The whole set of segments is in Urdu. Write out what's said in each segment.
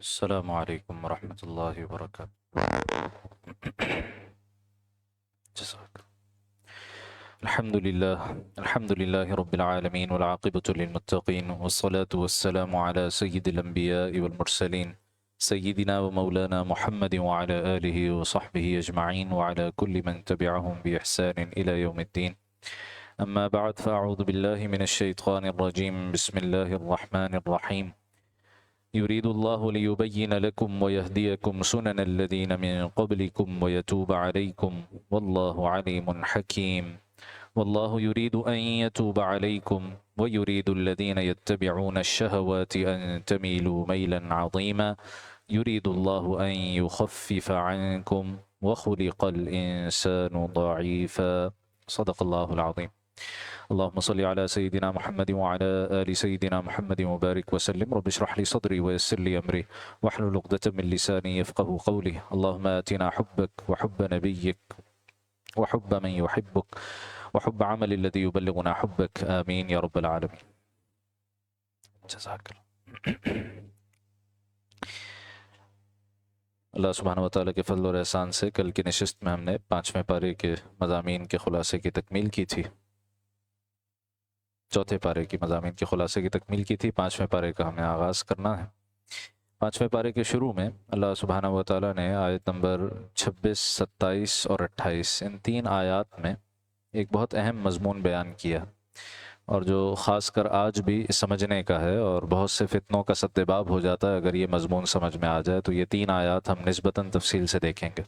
السلام علیکم ورحمۃ اللہ وبرکاتہ۔ جزاک الحمد للہ رب العالمین والعاقبۃ للمتقین والصلاة والسلام علی سید الانبیاء والمرسلین سیدنا و مولانا محمد وعلی آلہ وصحبہ اجمعین وعلی کل من تبعہم بإحسان الی یوم الدین۔ اما بعد فاعوذ باللہ من الشیطان الرجیم، بسم اللہ الرحمن الرحیم۔ يريد الله ليبين لكم ويهديكم سنن الذين من قبلكم ويتوب عليكم والله عليم حكيم والله يريد أن يتوب عليكم ويريد الذين يتبعون الشهوات أن تميلوا ميلا عظيما يريد الله أن يخفف عنكم وخلق الإنسان ضعيفا صدق الله العظيم۔ اللهم صل على سيدنا محمد وعلى آل سيدنا محمد وبارك وسلم۔ رب اشرح لي صدري ويسر لي أمري واحلل عقدة من لساني يفقه قولي۔ اللهم آتنا حبك وحب نبيك وحب من يحبك وحب عمل الذي يبلغنا حبك، آمين يا رب العالمين۔ جزاك الله۔ اللہ سبحانہ وتعالیٰ کے فضل اور احسان سے کل کی نشست میں ہم نے 5ویں پارے کے مضامین کے خلاصے کی تکمیل کی تھی، چوتھے پارے کی مضامین کے خلاصے کی تکمیل کی تھی۔ 5ویں پارے کا ہمیں آغاز کرنا ہے۔ 5ویں پارے کے شروع میں اللہ سبحانہ وتعالیٰ نے آیت نمبر 26، 27 اور 28 ان 3 آیات میں ایک بہت اہم مضمون بیان کیا، اور جو خاص کر آج بھی سمجھنے کا ہے، اور بہت سے فتنوں کا سدباب ہو جاتا ہے اگر یہ مضمون سمجھ میں آ جائے۔ تو یہ 3 آیات ہم نسبتاً تفصیل سے دیکھیں گے۔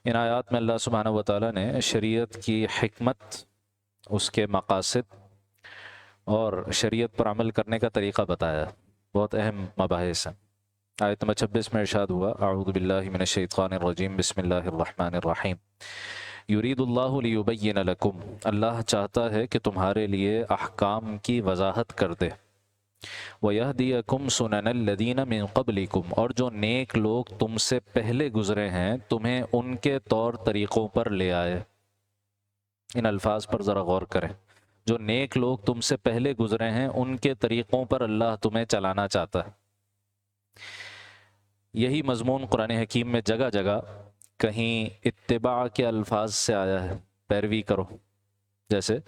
ان آیات میں اللہ سبحانہ وتعالیٰ نے شریعت کی حکمت، اس کے مقاصد اور شریعت پر عمل کرنے کا طریقہ بتایا۔ بہت اہم مباحث ہیں۔ آیت نمبر 26 میں ارشاد ہوا، اعوذ باللہ من الشیطان الرجیم، بسم اللہ الرحمن الرحیم۔ یرید اللہ لیبین لکم، اللہ چاہتا ہے کہ تمہارے لیے احکام کی وضاحت کر دے۔ وَيَهْدِيَكُمْ سُنَنَ الَّذِينَ مِن قَبْلِكُمْ، اور جو نیک لوگ تم سے پہلے گزرے ہیں تمہیں ان کے طور طریقوں پر لے آئے۔ ان الفاظ پر ذرا غور کریں۔ جو نیک لوگ تم سے پہلے گزرے ہیں ان کے طریقوں پر اللہ تمہیں چلانا چاہتا ہے۔ یہی مضمون قرآن حکیم میں جگہ جگہ کہیں اتباع کے الفاظ سے آیا ہے، پیروی کرو۔ جیسے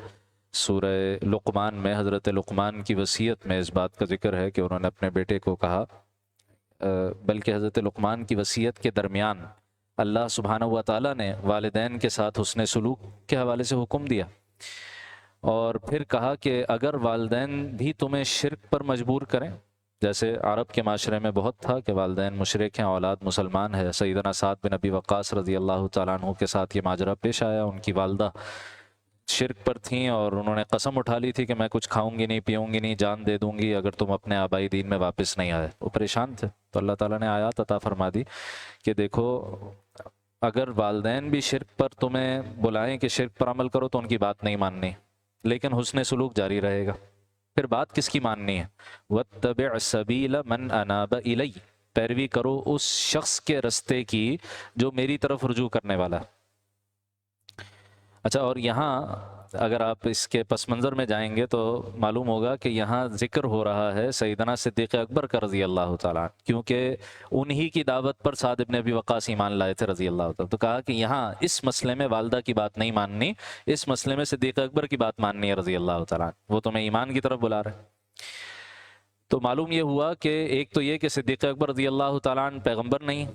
سورہ لقمان میں حضرت لقمان کی وصیت میں اس بات کا ذکر ہے کہ انہوں نے اپنے بیٹے کو کہا، بلکہ حضرت لقمان کی وصیت کے درمیان اللہ سبحانہ و تعالیٰ نے والدین کے ساتھ حسن سلوک کے حوالے سے حکم دیا، اور پھر کہا کہ اگر والدین بھی تمہیں شرک پر مجبور کریں، جیسے عرب کے معاشرے میں بہت تھا کہ والدین مشرک ہیں، اولاد مسلمان ہے۔ سیدنا سعد بن ابی وقاص رضی اللہ تعالیٰ عنہ کے ساتھ یہ ماجرا پیش آیا۔ ان کی والدہ شرک پر تھیں اور انہوں نے قسم اٹھا لی تھی کہ میں کچھ کھاؤں گی نہیں، پیوں گی نہیں، جان دے دوں گی اگر تم اپنے آبائی دین میں واپس نہیں آئے۔ وہ پریشان تھے، تو اللہ تعالیٰ نے آیات عطا فرما دی کہ دیکھو اگر والدین بھی شرک پر تمہیں بلائیں کہ شرک پر عمل کرو تو ان کی بات نہیں ماننی، لیکن حسن سلوک جاری رہے گا۔ پھر بات کس کی ماننی ہے؟ وَاتَّبِعْ سَبِيلَ مَنْ أَنَابَ إِلَيَّ، پیروی کرو اس شخص کے رستے کی جو میری طرف رجوع کرنے والا ہے۔ اچھا، اور یہاں اگر آپ اس کے پس منظر میں جائیں گے تو معلوم ہوگا کہ یہاں ذکر ہو رہا ہے سیدنا صدیق اکبر کا رضی اللہ تعالیٰ عنہ، کیونکہ انہی کی دعوت پر سعد بن ابی وقاص ایمان لائے تھے رضی اللہ تعالیٰ۔ تو کہا کہ یہاں اس مسئلے میں والدہ کی بات نہیں ماننی، اس مسئلے میں صدیق اکبر کی بات ماننی ہے رضی اللہ تعالیٰ عنہ، وہ تمہیں ایمان کی طرف بلا رہے۔ تو معلوم یہ ہوا کہ ایک تو یہ کہ صدیق اکبر رضی اللہ تعالیٰ عنہ پیغمبر نہیں،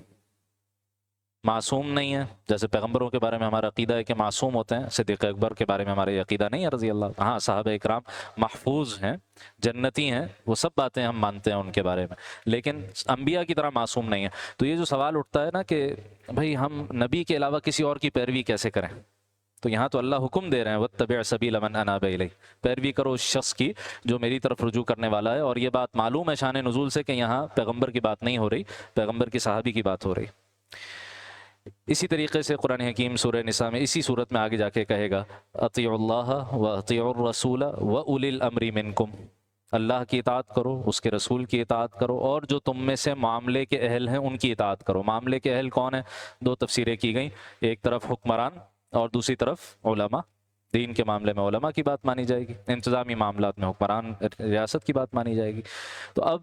معصوم نہیں ہے، جیسے پیغمبروں کے بارے میں ہمارا عقیدہ ہے کہ معصوم ہوتے ہیں، صدیق اکبر کے بارے میں ہمارا یہ عقیدہ نہیں ہے رضی اللہ۔ ہاں صحابہ اکرام محفوظ ہیں، جنتی ہیں، وہ سب باتیں ہم مانتے ہیں ان کے بارے میں، لیکن انبیاء کی طرح معصوم نہیں ہے۔ تو یہ جو سوال اٹھتا ہے نا کہ بھئی ہم نبی کے علاوہ کسی اور کی پیروی کیسے کریں، تو یہاں تو اللہ حکم دے رہے ہیں وَاتَّبِعْ سَبِيلَ مَنْ أَنَابَ إِلَيَّ، پیروی کرو اس شخص کی جو میری طرف رجوع کرنے والا ہے۔ اور یہ بات معلوم ہے شان نزول سے کہ یہاں پیغمبر کی بات نہیں ہو رہی، پیغمبر کی صحابی کی بات ہو رہی۔ اسی طریقے سے قرآن حکیم سورہ نساء میں اسی صورت میں آگے جا کے کہے گا اطیعوا اللہ واطیعوا الرسول واولی الامر منکم، اللہ کی اطاعت کرو، اس کے رسول کی اطاعت کرو، اور جو تم میں سے معاملے کے اہل ہیں ان کی اطاعت کرو۔ معاملے کے اہل کون ہیں؟ 2 تفسیریں کی گئیں، ایک طرف حکمران اور دوسری طرف علماء۔ دین کے معاملے میں علماء کی بات مانی جائے گی، انتظامی معاملات میں حکمران ریاست کی بات مانی جائے گی۔ تو اب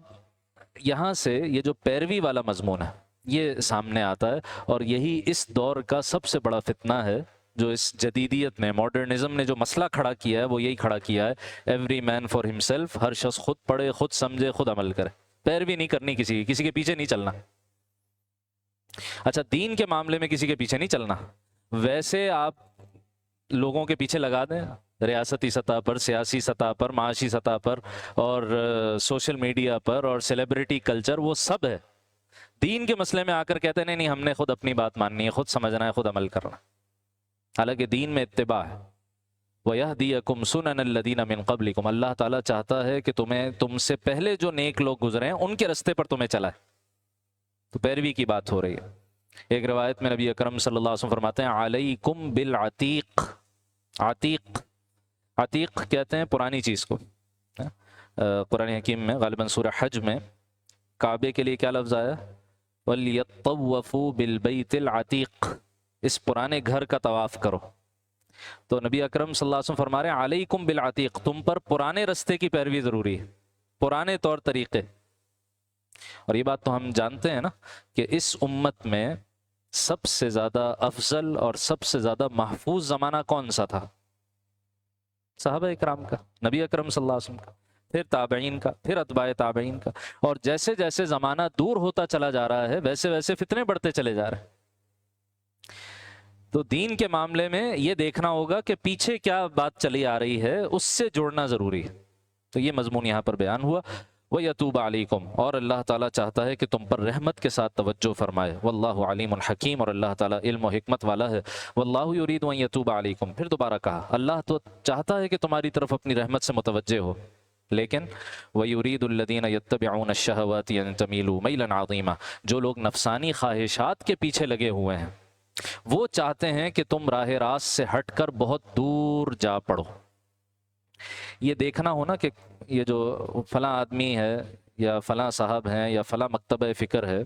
یہاں سے یہ جو پیروی والا مضمون ہے یہ سامنے آتا ہے، اور یہی اس دور کا سب سے بڑا فتنہ ہے جو اس جدیدیت نے، ماڈرنزم نے جو مسئلہ کھڑا کیا ہے وہ یہی کھڑا کیا ہے، ایوری مین فار ہمسیلف، ہر شخص خود پڑھے، خود سمجھے، خود عمل کرے، پیروی نہیں کرنی کسی کے پیچھے نہیں چلنا۔ اچھا، دین کے معاملے میں کسی کے پیچھے نہیں چلنا، ویسے آپ لوگوں کے پیچھے لگا دیں، ریاستی سطح پر، سیاسی سطح پر، معاشی سطح پر، اور سوشل میڈیا پر، اور سیلیبریٹی کلچر، وہ سب ہے۔ دین کے مسئلے میں آ کر کہتے ہیں نہیں ہم نے خود اپنی بات ماننی ہے، خود سمجھنا ہے، خود عمل کرنا، حالانکہ دین میں اتباع ہے۔ وَيَهْدِيَكُمْ سُنَنَ الَّذِينَ مِن قَبْلِكُمْ، اللہ تعالیٰ چاہتا ہے کہ تم سے پہلے جو نیک لوگ گزرے ہیں ان کے رستے پر تمہیں چلا ہے، تو پیروی کی بات ہو رہی ہے۔ ایک روایت میں نبی اکرم صلی اللہ علیہ وسلم فرماتے ہیں علیکم بالعتیق، عتیق، عتیق کہتے ہیں پرانی چیز کو۔ قرآن حکیم میں غالباً سورہ حج میں کعبے کے لیے کیا لفظ آیا؟ وَلْيَطَّوَّفُوا بِالْبَيْتِ الْعَتِيقِ، اس پرانے گھر کا طواف کرو۔ تو نبی اکرم صلی اللہ علیہ وسلم فرما رہے ہیں علیکم بالعتیق، تم پر پرانے رستے کی پیروی ضروری ہے، پرانے طور طریقے۔ اور یہ بات تو ہم جانتے ہیں نا کہ اس امت میں سب سے زیادہ افضل اور سب سے زیادہ محفوظ زمانہ کون سا تھا؟ صحابہ اکرام کا، نبی اکرم صلی اللہ علیہ وسلم کا، پھر تابعین کا، پھر اتباع تابعین کا۔ اور جیسے جیسے زمانہ دور ہوتا چلا جا رہا ہے ویسے ویسے فتنے بڑھتے چلے جا رہے ہیں۔ تو دین کے معاملے میں یہ دیکھنا ہوگا کہ پیچھے کیا بات چلی آ رہی ہے، اس سے جوڑنا ضروری ہے۔ تو یہ مضمون یہاں پر بیان ہوا۔ وَيَتُوبَ عَلَيْكُمْ، اور اللہ تعالیٰ چاہتا ہے کہ تم پر رحمت کے ساتھ توجہ فرمائے۔ وَاللَّهُ عَلِيمٌ حَكِيمٌ، اور اللہ تعالیٰ علم و حکمت والا ہے۔ وَاللَّهُ يُرِيدُ أَن يَتُوبَ عَلَيْكُمْ، پھر دوبارہ کہا اللہ تو چاہتا ہے کہ تمہاری طرف اپنی رحمت سے متوجہ ہو، لیکن وَيُرِيدُ الَّذِينَ يَتَّبِعُونَ الشَّهَوَاتِ أَن تَمِيلُوا مَيْلًا عَظِيمًا، جو لوگ نفسانی خواہشات کے پیچھے لگے ہوئے ہیں وہ چاہتے ہیں کہ تم راہ راست سے ہٹ کر بہت دور جا پڑو۔ یہ دیکھنا ہونا کہ یہ جو فلاں آدمی ہے یا فلاں صاحب ہیں یا فلاں مکتبہ فکر ہے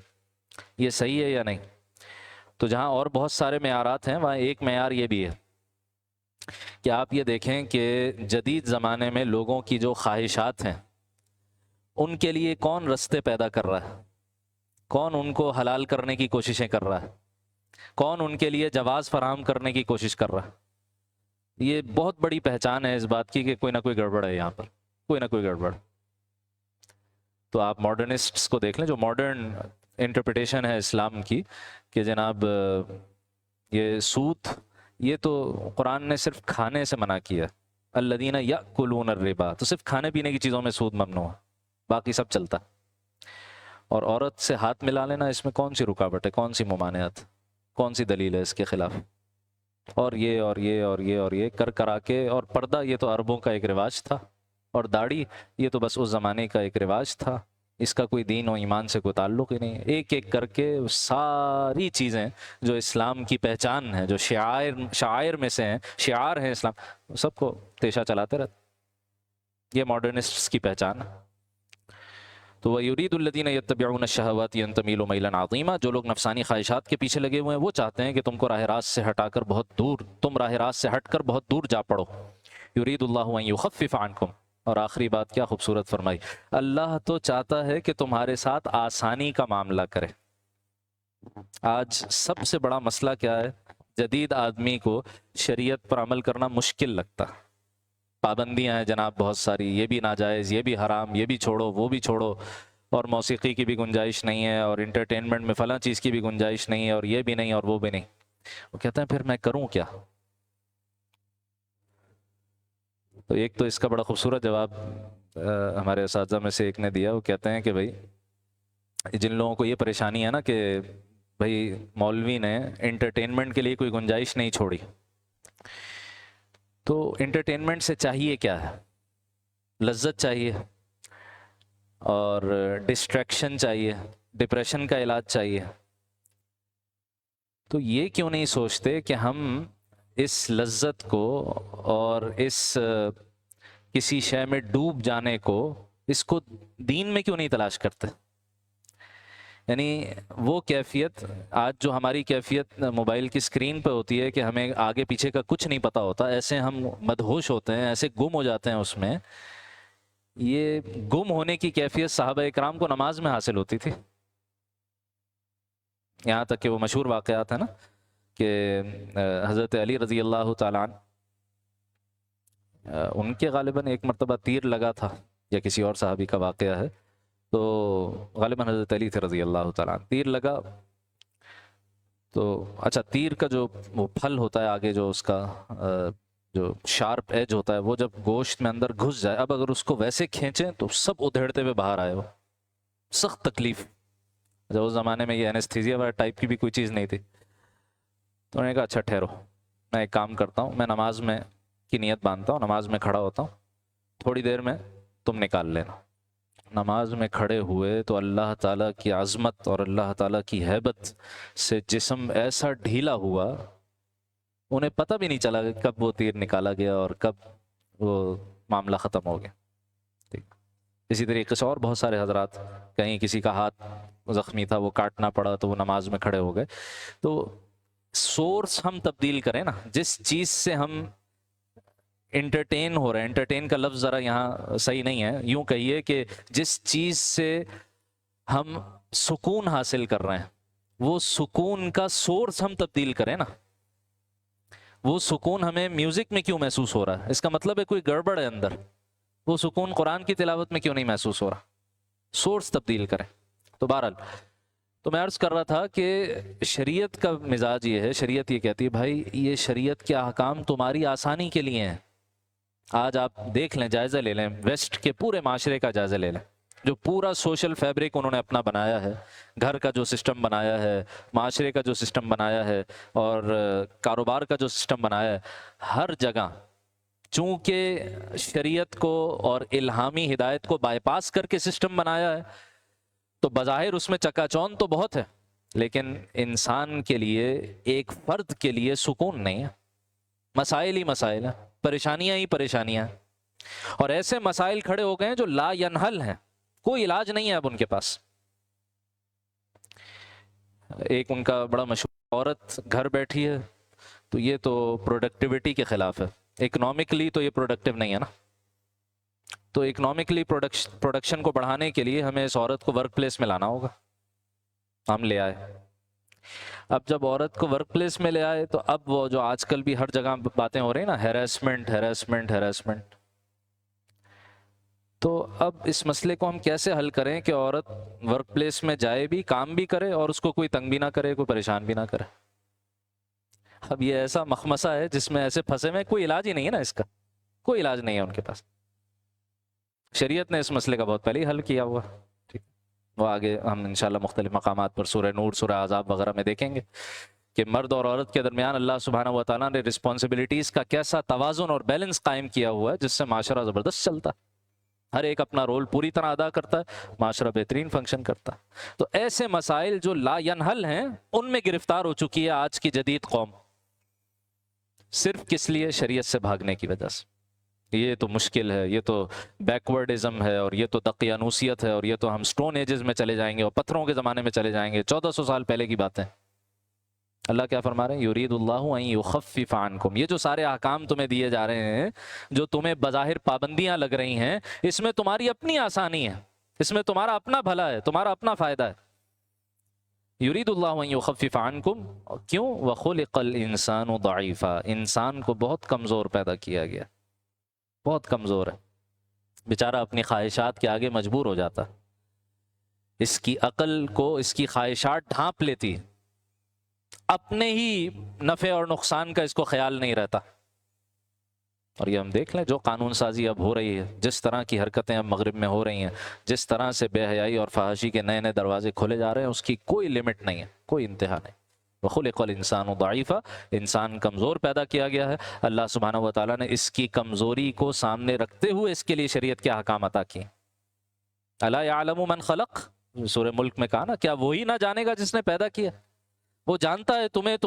یہ صحیح ہے یا نہیں۔ تو جہاں اور بہت سارے معیارات ہیں وہاں ایک معیار یہ بھی ہے کہ آپ یہ دیکھیں کہ جدید زمانے میں لوگوں کی جو خواہشات ہیں ان کے لیے کون رستے پیدا کر رہا ہے، کون ان کو حلال کرنے کی کوششیں کر رہا ہے، کون ان کے لیے جواز فراہم کرنے کی کوشش کر رہا ہے۔ یہ بہت بڑی پہچان ہے اس بات کی کہ کوئی نہ کوئی گڑبڑ ہے یہاں پر، کوئی نہ کوئی گڑبڑ۔ تو آپ ماڈرنسٹس کو دیکھ لیں، جو ماڈرن انٹرپریٹیشن ہے اسلام کی کہ جناب یہ سود، یہ تو قرآن نے صرف کھانے سے منع کیا، الذین یأکلون الربا، تو صرف کھانے پینے کی چیزوں میں سود ممنوع ہے، باقی سب چلتا۔ اور عورت سے ہاتھ ملا لینا، اس میں کون سی رکاوٹ ہے، کون سی ممانعت، کون سی دلیل ہے اس کے خلاف؟ اور یہ اور یہ اور یہ اور یہ کر کرا کے، اور پردہ یہ تو عربوں کا ایک رواج تھا، اور داڑھی یہ تو بس اس زمانے کا ایک رواج تھا، اس کا کوئی دین و ایمان سے کوئی تعلق ہی نہیں۔ ایک ایک کر کے ساری چیزیں جو اسلام کی پہچان ہے، جو شعائر میں سے ہیں، شعار ہیں اسلام، سب کو تیشہ چلاتے رہتے۔ یہ ماڈرنسٹس کی پہچان ہے۔ تو وَيُرِيدُ الَّذِينَ يَتَّبِعُونَ الشَّهَوَاتِ أَن تَمِيلُوا مَيْلًا عَظِيمًا، جو لوگ نفسانی خواہشات کے پیچھے لگے ہوئے ہیں وہ چاہتے ہیں کہ تم کو راہ راست سے ہٹا کر بہت دور، تم راہ راست سے ہٹ کر بہت دور جا پڑو۔ يُرِيدُ اللَّهُ أَن يُخَفِّفَ عَنكُمْ، اور آخری بات کیا خوبصورت فرمائی، اللہ تو چاہتا ہے کہ تمہارے ساتھ آسانی کا معاملہ کرے۔ آج سب سے بڑا مسئلہ کیا ہے؟ جدید آدمی کو شریعت پر عمل کرنا مشکل لگتا، پابندیاں ہیں جناب بہت ساری، یہ بھی ناجائز، یہ بھی حرام، یہ بھی چھوڑو، وہ بھی چھوڑو، اور موسیقی کی بھی گنجائش نہیں ہے، اور انٹرٹینمنٹ میں فلاں چیز کی بھی گنجائش نہیں ہے، اور یہ بھی نہیں اور وہ بھی نہیں۔ وہ کہتے ہیں پھر میں کروں کیا؟ تو ایک تو اس کا بڑا خوبصورت جواب ہمارے اساتذہ میں سے ایک نے دیا، وہ کہتے ہیں کہ بھائی جن لوگوں کو یہ پریشانی ہے نا کہ بھائی مولوی نے انٹرٹینمنٹ کے لیے کوئی گنجائش نہیں چھوڑی، تو انٹرٹینمنٹ سے چاہیے کیا ہے؟ لذت چاہیے، اور ڈسٹریکشن چاہیے، ڈپریشن کا علاج چاہیے۔ تو یہ کیوں نہیں سوچتے کہ ہم اس لذت کو اور اس کسی شے میں ڈوب جانے کو، اس کو دین میں کیوں نہیں تلاش کرتے؟ یعنی وہ کیفیت آج جو ہماری کیفیت موبائل کی اسکرین پہ ہوتی ہے کہ ہمیں آگے پیچھے کا کچھ نہیں پتہ ہوتا، ایسے ہم مدہوش ہوتے ہیں، ایسے گم ہو جاتے ہیں اس میں یہ گم ہونے کی کیفیت صحابہ اکرام کو نماز میں حاصل ہوتی تھی، یہاں تک کہ وہ مشہور واقعات ہیں نا کہ حضرت علی رضی اللہ تعالیٰ عنہ ان کے غالباً ایک مرتبہ تیر لگا تھا، یا کسی اور صحابی کا واقعہ ہے، تو غالباً حضرت علی تھے رضی اللہ تعالیٰ عنہ، تیر لگا تو اچھا تیر کا جو وہ پھل ہوتا ہے آگے، جو اس کا جو شارپ ایج ہوتا ہے، وہ جب گوشت میں اندر گھس جائے، اب اگر اس کو ویسے کھینچیں تو سب ادھیڑتے ہوئے باہر آئے، وہ سخت تکلیف. جب اس زمانے میں یہ اینستھیزیا والا ٹائپ کی بھی کوئی چیز نہیں تھی، تو انہوں نے کہا اچھا ٹھہرو، میں ایک کام کرتا ہوں، میں نماز میں کی نیت باندھتا ہوں، نماز میں کھڑا ہوتا ہوں، تھوڑی دیر میں تم نکال لینا. نماز میں کھڑے ہوئے تو اللہ تعالیٰ کی عظمت اور اللہ تعالیٰ کی ہیبت سے جسم ایسا ڈھیلا ہوا، انہیں پتہ بھی نہیں چلا کہ کب وہ تیر نکالا گیا اور کب وہ معاملہ ختم ہو گیا. اسی طریقے سے اور بہت سارے حضرات، کہیں کسی کا ہاتھ زخمی تھا وہ کاٹنا پڑا تو وہ نماز میں کھڑے ہو گئے. تو سورس ہم تبدیل کریں نا، جس چیز سے ہم انٹرٹین ہو رہے ہیں، انٹرٹین کا لفظ ذرا یہاں صحیح نہیں ہے، یوں کہیے کہ جس چیز سے ہم سکون حاصل کر رہے ہیں، وہ سکون کا سورس ہم تبدیل کریں نا. وہ سکون ہمیں میوزک میں کیوں محسوس ہو رہا ہے؟ اس کا مطلب ہے کوئی گڑبڑ ہے اندر. وہ سکون قرآن کی تلاوت میں کیوں نہیں محسوس ہو رہا؟ سورس تبدیل کریں. تو بہرحال تو میں عرض کر رہا تھا کہ شریعت کا مزاج یہ ہے، شریعت یہ کہتی ہے بھائی یہ شریعت کے احکام تمہاری آسانی کے لیے ہیں. آج آپ دیکھ لیں، جائزہ لے لیں، ویسٹ کے پورے معاشرے کا جائزہ لے لیں، جو پورا سوشل فیبرک انہوں نے اپنا بنایا ہے، گھر کا جو سسٹم بنایا ہے، معاشرے کا جو سسٹم بنایا ہے، اور کاروبار کا جو سسٹم بنایا ہے، ہر جگہ چونکہ شریعت کو اور الہامی ہدایت کو بائی پاس کر کے سسٹم بنایا ہے، تو بظاہر اس میں چکا چون تو بہت ہے، لیکن انسان کے لیے، ایک فرد کے لیے سکون نہیں ہے. مسائل ہی مسائل ہیں، پریشانیاں ہی پریشانیاں ہیں، اور ایسے مسائل کھڑے ہو گئے ہیں جو لا ینحل ہیں، کوئی علاج نہیں ہے اب ان کے پاس. ایک ان کا بڑا مشہور، عورت گھر بیٹھی ہے تو یہ تو پروڈکٹیوٹی کے خلاف ہے، اکنامکلی تو یہ پروڈکٹیو نہیں ہے نا. تو اکنامکلی پروڈکشن کو بڑھانے کے لیے ہمیں اس عورت کو ورک پلیس میں لانا ہوگا. ہم لے آئے. اب جب عورت کو ورک پلیس میں لے آئے تو اب وہ جو آج کل بھی ہر جگہ باتیں ہو رہی ہیں نا، ہیراسمنٹ ہیراسمنٹ ہیراسمنٹ، تو اب اس مسئلے کو ہم کیسے حل کریں کہ عورت ورک پلیس میں جائے بھی، کام بھی کرے، اور اس کو کوئی تنگ بھی نہ کرے، کوئی پریشان بھی نہ کرے. اب یہ ایسا مخمصہ ہے جس میں ایسے پھنسے میں کوئی علاج ہی نہیں ہے نا، اس کا کوئی علاج نہیں ہے ان کے پاس. شریعت نے اس مسئلے کا بہت پہلے ہی حل کیا ہوا. ٹھیک، وہ آگے ہم انشاءاللہ مختلف مقامات پر سورہ نور، سورہ احزاب وغیرہ میں دیکھیں گے کہ مرد اور عورت کے درمیان اللہ سبحانہ و تعالیٰ نے رسپانسبلٹیز کا کیسا توازن اور بیلنس قائم کیا ہوا ہے، جس سے معاشرہ زبردست چلتا ہے. ہر ایک اپنا رول پوری طرح ادا کرتا ہے، معاشرہ بہترین فنکشن کرتا ہے. تو ایسے مسائل جو لا ینحل ہیں، ان میں گرفتار ہو چکی ہے آج کی جدید قوم، صرف کس لیے؟ شریعت سے بھاگنے کی وجہ سے. یہ تو مشکل ہے، یہ تو بیکورڈزم ہے، اور یہ تو دقیانوسیت ہے، اور یہ تو ہم سٹون ایجز میں چلے جائیں گے اور پتھروں کے زمانے میں چلے جائیں گے. 1400 سال پہلے کی باتیں. اللہ کیا فرما رہے ہیں؟ یرید اللہ ان یخفف عنکم. یہ جو سارے احکام تمہیں دیے جا رہے ہیں، جو تمہیں بظاہر پابندیاں لگ رہی ہیں، اس میں تمہاری اپنی آسانی ہے، اس میں تمہارا اپنا بھلا ہے، تمہارا اپنا فائدہ ہے. یرید اللہ ان یخفف عنکم. کیوں؟ وخلق الانسان ضعیفا. انسان کو بہت کمزور پیدا کیا گیا، بہت کمزور ہے بیچارہ، اپنی خواہشات کے آگے مجبور ہو جاتا. اس کی عقل کو اس کی خواہشات ڈھانپ لیتی، اپنے ہی نفع اور نقصان کا اس کو خیال نہیں رہتا. اور یہ ہم دیکھ لیں جو قانون سازی اب ہو رہی ہے، جس طرح کی حرکتیں اب مغرب میں ہو رہی ہیں، جس طرح سے بے حیائی اور فحاشی کے نئے نئے دروازے کھولے جا رہے ہیں، اس کی کوئی لمٹ نہیں ہے، کوئی انتہا نہیں. وخلق الانسان ضعیفا. انسان کمزور پیدا کیا گیا ہے. اللہ سبحانہ و تعالیٰ نے اس کی کمزوری کو سامنے رکھتے ہوئے اس کے لیے شریعت کے احکام عطا کیے. الا یعلم من خلق. سورہ ملک میں کہا نا، کیا وہی نہ جانے گا جس نے پیدا کیا؟ وہ جانتا ہے تمہیں،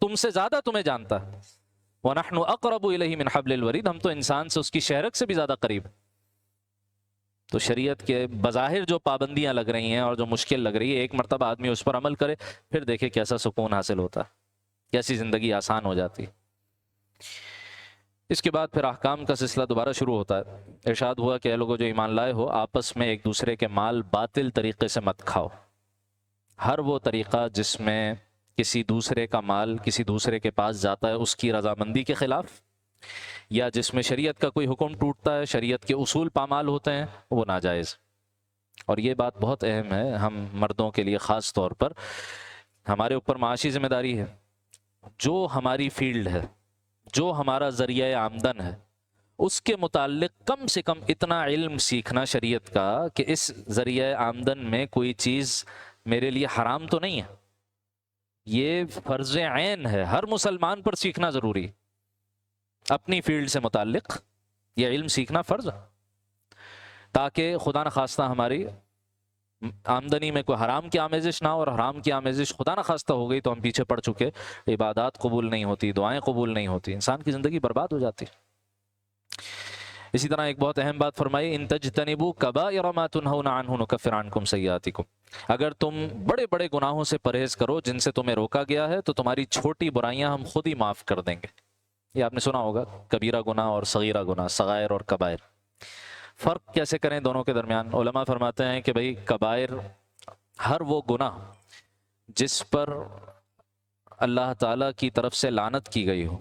تم سے زیادہ تمہیں جانتا ہے. وَنَحْنُ أَقْرَبُ إِلَيْهِ مِنْ حَبْلِ الْوَرِيدِ. ہم تو انسان سے اس کی شہرک سے بھی زیادہ قریب. تو شریعت کے بظاہر جو پابندیاں لگ رہی ہیں اور جو مشکل لگ رہی ہے، ایک مرتبہ آدمی اس پر عمل کرے، پھر دیکھے کیسا سکون حاصل ہوتا ہے، کیسی زندگی آسان ہو جاتی. اس کے بعد پھر احکام کا سلسلہ دوبارہ شروع ہوتا ہے. ارشاد ہوا کہ اے لوگوں جو ایمان لائے ہو، آپس میں ایک دوسرے کے مال باطل طریقے سے مت کھاؤ. ہر وہ طریقہ جس میں کسی دوسرے کا مال کسی دوسرے کے پاس جاتا ہے اس کی رضامندی کے خلاف، یا جس میں شریعت کا کوئی حکم ٹوٹتا ہے، شریعت کے اصول پامال ہوتے ہیں، وہ ناجائز. اور یہ بات بہت اہم ہے ہم مردوں کے لیے خاص طور پر. ہمارے اوپر معاشی ذمہ داری ہے. جو ہماری فیلڈ ہے، جو ہمارا ذریعہ آمدن ہے، اس کے متعلق کم سے کم اتنا علم سیکھنا شریعت کا کہ اس ذریعہ آمدن میں کوئی چیز میرے لیے حرام تو نہیں ہے. یہ فرض عین ہے، ہر مسلمان پر سیکھنا ضروری. اپنی فیلڈ سے متعلق یہ علم سیکھنا فرض ہے، تاکہ خدا نخواستہ ہماری آمدنی میں کوئی حرام کی آمیزش نہ ہو. اور حرام کی آمیزش خدا نخواستہ ہو گئی تو ہم پیچھے پڑ چکے، عبادات قبول نہیں ہوتی، دعائیں قبول نہیں ہوتی، انسان کی زندگی برباد ہو جاتی. اسی طرح ایک بہت اہم بات فرمائی، ان تجتنبوا کبائر ما تنہون عنہ نکفر عنکم سیئاتکم. اگر تم بڑے بڑے گناہوں سے پرہیز کرو جن سے تمہیں روکا گیا ہے تو تمہاری چھوٹی برائیاں ہم خود ہی معاف کر دیں گے. یہ آپ نے سنا ہوگا، کبیرہ گناہ اور صغیرہ گناہ، صغائر اور کبائر. فرق کیسے کریں دونوں کے درمیان؟ علماء فرماتے ہیں کہ بھئی کبائر ہر وہ گناہ جس پر اللہ تعالیٰ کی طرف سے لعنت کی گئی ہو،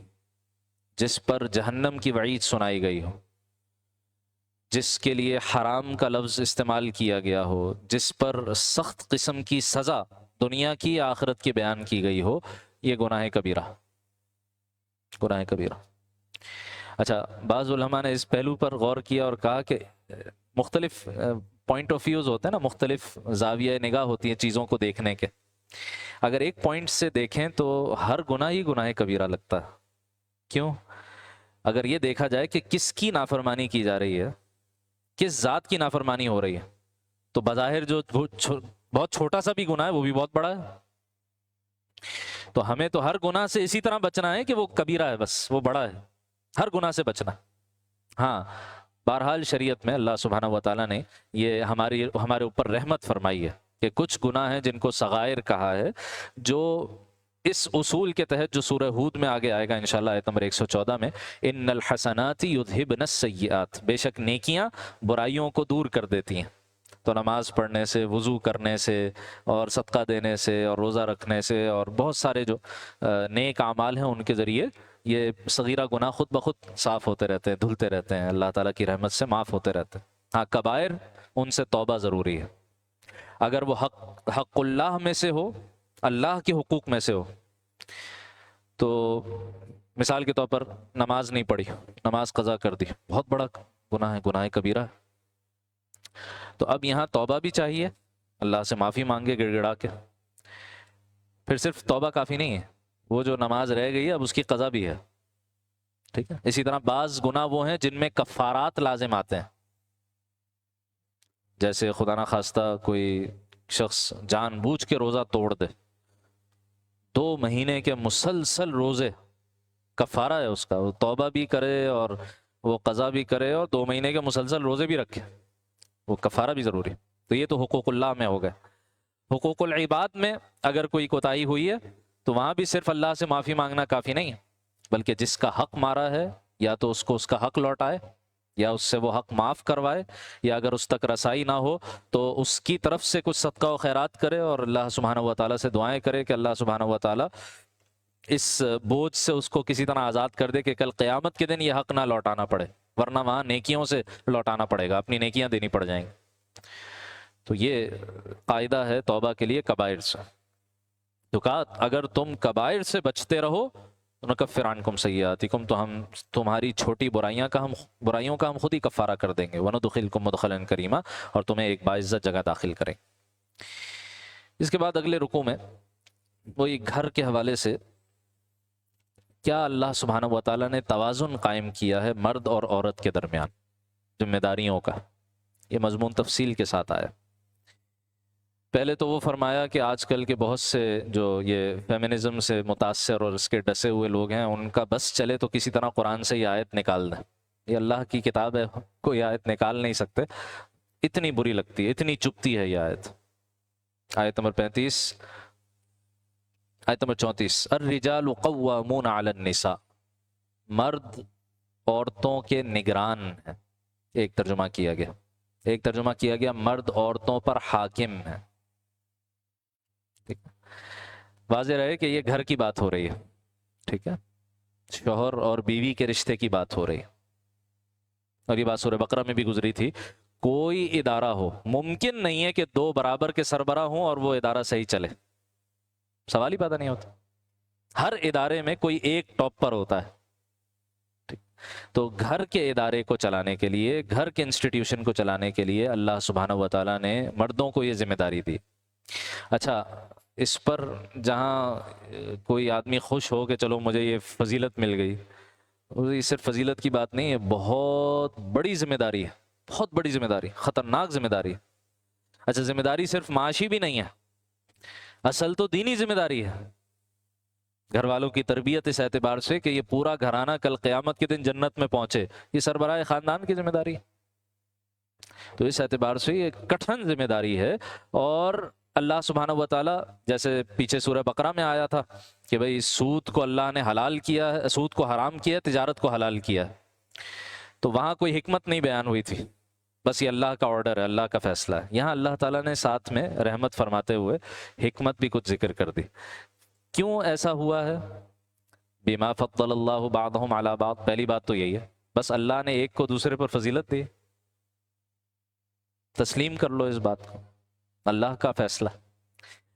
جس پر جہنم کی وعید سنائی گئی ہو، جس کے لیے حرام کا لفظ استعمال کیا گیا ہو، جس پر سخت قسم کی سزا دنیا کی یا آخرت کی بیان کی گئی ہو، یہ گناہ کبیرہ. گناہ کبیرہ. اچھا، بعض علماء نے اس پہلو پر غور کیا اور کہا کہ مختلف پوائنٹ آف ویوز ہوتے ہیں نا، مختلف زاویہ نگاہ ہوتی ہیں چیزوں کو دیکھنے کے. اگر ایک پوائنٹ سے دیکھیں تو ہر گناہ ہی گناہ کبیرہ لگتا ہے. کیوں؟ اگر یہ دیکھا جائے کہ کس کی نافرمانی کی جا رہی ہے، کس ذات کی نافرمانی ہو رہی ہے، تو بظاہر جو بہت چھوٹا سا بھی گناہ ہے وہ بھی بہت بڑا ہے. تو ہمیں تو ہر گناہ سے اسی طرح بچنا ہے کہ وہ کبیرہ ہے، بس وہ بڑا ہے. ہر گناہ سے بچنا. ہاں، بہرحال شریعت میں اللہ سبحانہ و تعالیٰ نے یہ ہمارے اوپر رحمت فرمائی ہے کہ کچھ گناہ ہیں جن کو صغائر کہا ہے، جو اس اصول کے تحت جو سورہ ہود میں آگے آئے گا انشاءاللہ آیت نمبر 114 میں، ان الحسنات یذہبن السیئات، بے شک نیکیاں برائیوں کو دور کر دیتی ہیں. تو نماز پڑھنے سے، وضو کرنے سے، اور صدقہ دینے سے، اور روزہ رکھنے سے، اور بہت سارے جو نیک اعمال ہیں ان کے ذریعے یہ صغیرہ گناہ خود بخود صاف ہوتے رہتے ہیں، دھلتے رہتے ہیں، اللہ تعالیٰ کی رحمت سے معاف ہوتے رہتے ہیں. ہاں، کبائر ان سے توبہ ضروری ہے. اگر وہ حق اللہ میں سے ہو، اللہ کے حقوق میں سے ہو، تو مثال کے طور پر نماز نہیں پڑھی، نماز قضا کر دی، بہت بڑا گناہ ہے، گناہ کبیرہ ہے. تو اب یہاں توبہ بھی چاہیے، اللہ سے معافی مانگے گڑ گڑا کے. پھر صرف توبہ کافی نہیں ہے، وہ جو نماز رہ گئی ہے اب اس کی قضا بھی ہے. ٹھیک ہے. اسی طرح بعض گناہ وہ ہیں جن میں کفارات لازم آتے ہیں. جیسے خدا نہ خواستہ کوئی شخص جان بوجھ کے روزہ توڑ دے، 2 مہینے کے مسلسل روزے، کفارہ ہے اس کا. وہ توبہ بھی کرے اور وہ قضا بھی کرے اور 2 مہینے کے مسلسل روزے بھی رکھے، وہ کفارہ بھی ضروری. تو یہ تو حقوق اللہ میں ہو گئے. حقوق العباد میں اگر کوئی کوتاہی ہوئی ہے تو وہاں بھی صرف اللہ سے معافی مانگنا کافی نہیں ہے، بلکہ جس کا حق مارا ہے یا تو اس کو اس کا حق لوٹائے، یا اس سے وہ حق معاف کروائے، یا اگر اس تک رسائی نہ ہو تو اس کی طرف سے کچھ صدقہ و خیرات کرے اور اللہ سبحانہ و تعالیٰ سے دعائیں کرے کہ اللہ سبحانہ و تعالیٰ اس بوجھ سے اس کو کسی طرح آزاد کر دے کہ کل قیامت کے دن یہ حق نہ لوٹانا پڑے، ورنہ وہاں نیکیوں سے لوٹانا پڑے گا، اپنی نیکیاں دینی پڑ جائیں گی. تو یہ قاعدہ ہے توبہ کے لیے کبائر سے. تو کہا اگر تم کبائر سے بچتے رہو نکفر عنکم سیئاتکم، تو ہم تمہاری چھوٹی برائیوں کا ہم خود ہی کفارہ کر دیں گے. وندخلکم مدخلا کریما، اور تمہیں ایک باعزت جگہ داخل کریں. اس کے بعد اگلے رکوع میں وہی گھر کے حوالے سے کیا اللہ سبحانہ و تعالیٰ نے توازن قائم کیا ہے مرد اور عورت کے درمیان ذمہ داریوں کا، یہ مضمون تفصیل کے ساتھ آیا. پہلے تو وہ فرمایا کہ آج کل کے بہت سے جو یہ فیمنزم سے متاثر اور اس کے ڈسے ہوئے لوگ ہیں، ان کا بس چلے تو کسی طرح قرآن سے یہ آیت نکال دیں. یہ اللہ کی کتاب ہے، کوئی آیت نکال نہیں سکتے. اتنی بری لگتی ہے، اتنی چبھتی ہے یہ آیت. آیت نمبر 35، آیت نمبر 34، الرجال قوامون علی النساء، مرد عورتوں کے نگران ہیں، ایک ترجمہ کیا گیا، ایک ترجمہ کیا گیا مرد عورتوں پر حاکم ہے۔ واضح رہے کہ یہ گھر کی بات ہو رہی ہے، ٹھیک ہے، شوہر اور بیوی کے رشتے کی بات ہو رہی ہے، اور یہ بات سورہ بقرہ میں بھی گزری تھی۔ کوئی ادارہ ہو، ممکن نہیں ہے کہ دو برابر کے سربراہ ہوں اور وہ ادارہ صحیح چلے، سوال ہی پیدا نہیں ہوتا۔ ہر ادارے میں کوئی ایک ٹاپ پر ہوتا ہے، ٹھیک؟ تو گھر کے ادارے کو چلانے کے لیے، گھر کے انسٹیٹیوشن کو چلانے کے لیے اللہ سبحانہ و تعالیٰ نے مردوں کو یہ ذمہ داری دی۔ اچھا، اس پر جہاں کوئی آدمی خوش ہو کہ چلو مجھے یہ فضیلت مل گئی، یہ صرف فضیلت کی بات نہیں ہے، بہت بڑی ذمہ داری ہے، بہت بڑی ذمہ داری، خطرناک ذمہ داری ہے۔ اچھا، ذمہ داری صرف معاشی بھی نہیں ہے، اصل تو دینی ذمہ داری ہے۔ گھر والوں کی تربیت اس اعتبار سے کہ یہ پورا گھرانہ کل قیامت کے دن جنت میں پہنچے، یہ سربراہ خاندان کی ذمہ داری ہے۔ تو اس اعتبار سے یہ کٹھن ذمہ داری ہے، اور اللہ سبحانہ و تعالیٰ، جیسے پیچھے سورہ بقرہ میں آیا تھا کہ بھئی سود کو اللہ نے حلال کیا ہے، سود کو حرام کیا ہے، تجارت کو حلال کیا ہے، تو وہاں کوئی حکمت نہیں بیان ہوئی تھی، بس یہ اللہ کا آرڈر ہے، اللہ کا فیصلہ ہے۔ یہاں اللہ تعالیٰ نے ساتھ میں رحمت فرماتے ہوئے حکمت بھی کچھ ذکر کر دی۔ کیوں ایسا ہوا ہے؟ بما فضل اللہ بعضهم علی بعض، پہلی بات تو یہی ہے، بس اللہ نے ایک کو دوسرے پر فضیلت دی، تسلیم کر لو اس بات کو، اللہ کا فیصلہ۔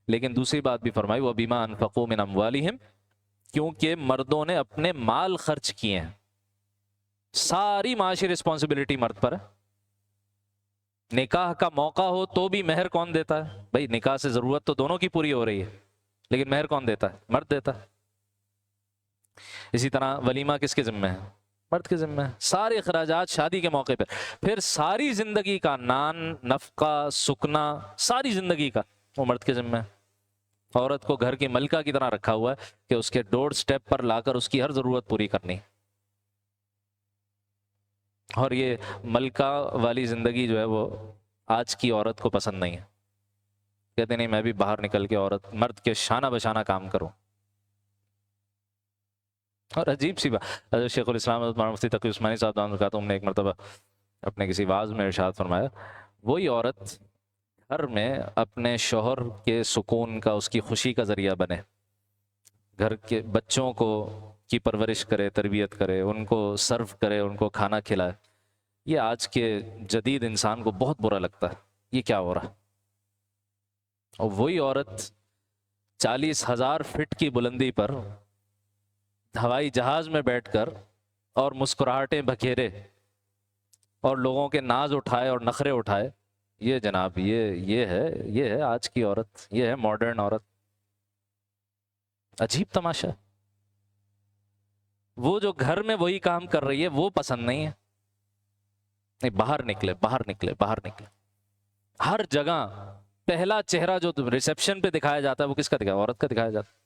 لیکن دوسری بات بھی فرمائی، وَبِمَا أَنفَقُوا مِنْ أَمْوَالِهِمْ، کیونکہ مردوں نے اپنے مال خرچ کیے ہیں، ساری معاشی رسپانسبلٹی مرد پر ہے۔ نکاح کا موقع ہو تو بھی مہر کون دیتا ہے؟ بھائی نکاح سے ضرورت تو دونوں کی پوری ہو رہی ہے، لیکن مہر کون دیتا ہے؟ مرد دیتا ہے۔ اسی طرح ولیمہ کس کے ذمہ ہے؟ مرد کے ذمہ ہے۔ سارے اخراجات شادی کے موقع پہ، پھر ساری زندگی کا نان، نفقہ، سکنا، ساری زندگی کا وہ مرد کے ذمہ ہے۔ عورت کو گھر کی ملکہ کی طرح رکھا ہوا ہے کہ اس کے ڈور سٹیپ پر لا کر اس کی ہر ضرورت پوری کرنی، اور یہ ملکہ والی زندگی جو ہے وہ آج کی عورت کو پسند نہیں ہے، کہتے نہیں میں بھی باہر نکل کے عورت مرد کے شانہ بشانہ کام کروں۔ اور عجیب سی بات، شیخ الاسلام مفتی تقی عثمانی صاحب نے ایک مرتبہ اپنے کسی واعظ میں ارشاد فرمایا، وہی عورت گھر میں اپنے شوہر کے سکون کا، اس کی خوشی کا ذریعہ بنے، گھر کے بچوں کو کی پرورش کرے، تربیت کرے، ان کو سرو کرے، ان کو کھانا کھلائے، یہ آج کے جدید انسان کو بہت برا لگتا ہے، یہ کیا ہو رہا ہے؟ اور وہی عورت 40,000 فٹ کی بلندی پر ہوائی جہاز میں بیٹھ کر اور مسکراہٹیں بکھیرے اور لوگوں کے ناز اٹھائے اور نخرے اٹھائے، یہ جناب یہ ہے آج کی عورت، یہ ہے ماڈرن عورت۔ عجیب تماشا، وہ جو گھر میں وہی کام کر رہی ہے وہ پسند نہیں ہے، نہیں باہر نکلے، باہر نکلے، باہر نکلے۔ ہر جگہ پہلا چہرہ جو ریسیپشن پہ دکھایا جاتا ہے وہ کس کا دکھایا؟ عورت کا دکھایا جاتا ہے۔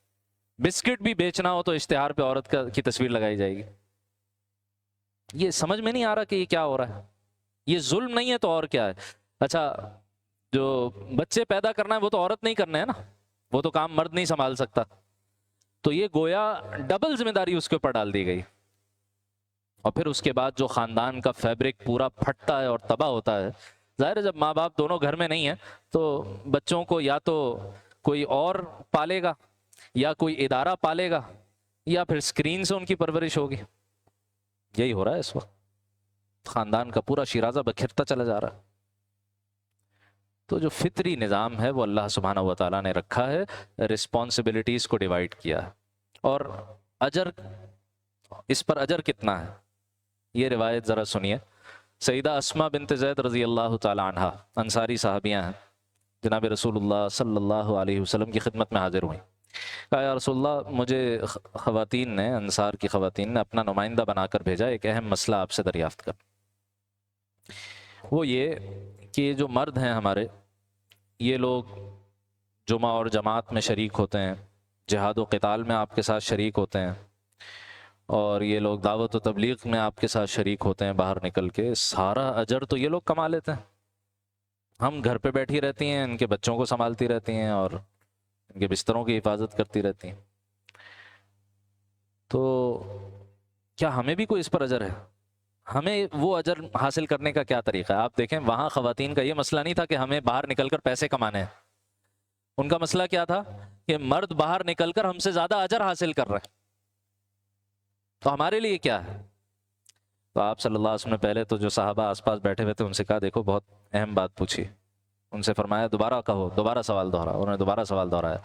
بسکٹ بھی بیچنا ہو تو اشتہار پہ عورت کی تصویر لگائی جائے گی۔ یہ سمجھ میں نہیں آ رہا کہ یہ کیا ہو رہا ہے، یہ ظلم نہیں ہے تو اور کیا ہے؟ اچھا، جو بچے پیدا کرنا ہے وہ تو عورت نہیں کرنا ہے نا، وہ تو کام مرد نہیں سنبھال سکتا، تو یہ گویا ڈبل ذمہ داری اس کے اوپر ڈال دی گئی۔ اور پھر اس کے بعد جو خاندان کا فیبرک پورا پھٹتا ہے اور تباہ ہوتا ہے، ظاہر ہے جب ماں باپ دونوں گھر میں نہیں ہیں تو بچوں کو یا تو کوئی اور پالے گا، یا کوئی ادارہ پالے گا، یا پھر اسکرین سے ان کی پرورش ہوگی۔ یہی ہو رہا ہے اس وقت، خاندان کا پورا شیرازہ بکھرتا چلا جا رہا ہے۔ تو جو فطری نظام ہے وہ اللہ سبحانہ و تعالیٰ نے رکھا ہے، رسپانسبلٹیز کو ڈیوائڈ کیا ہے، اور اجر، اس پر اجر کتنا ہے یہ روایت ذرا سنیے۔ سیدہ اسماء بنت زید رضی اللہ تعالی عنہا انصاری صحابیاں ہیں، جناب رسول اللہ صلی اللہ علیہ وسلم کی خدمت میں حاضر ہوئیں۔ کہا یا رسول اللہ، مجھے خواتین نے، انصار کی خواتین نے اپنا نمائندہ بنا کر بھیجا، ایک اہم مسئلہ آپ سے دریافت کر۔ وہ یہ کہ جو مرد ہیں ہمارے، یہ لوگ جمعہ اور جماعت میں شریک ہوتے ہیں، جہاد و قتال میں آپ کے ساتھ شریک ہوتے ہیں، اور یہ لوگ دعوت و تبلیغ میں آپ کے ساتھ شریک ہوتے ہیں، باہر نکل کے سارا اجر تو یہ لوگ کما لیتے ہیں، ہم گھر پہ بیٹھی رہتی ہیں، ان کے بچوں کو سنبھالتی رہتی ہیں اور ان کے بستروں کی حفاظت کرتی رہتی ہیں، تو کیا ہمیں بھی کوئی اس پر اجر ہے؟ ہمیں وہ اجر حاصل کرنے کا کیا طریقہ ہے؟ آپ دیکھیں وہاں خواتین کا یہ مسئلہ نہیں تھا کہ ہمیں باہر نکل کر پیسے کمانے ہیں، ان کا مسئلہ کیا تھا کہ مرد باہر نکل کر ہم سے زیادہ اجر حاصل کر رہے ہیں، تو ہمارے لیے کیا ہے؟ تو آپ صلی اللہ علیہ وسلم نے پہلے تو جو صحابہ آس پاس بیٹھے ہوئے تھے ان سے کہا دیکھو بہت اہم بات پوچھی، ان سے فرمایا دوبارہ کہو، دوبارہ سوال دہرا، انہوں نے دوبارہ سوال دہرایا،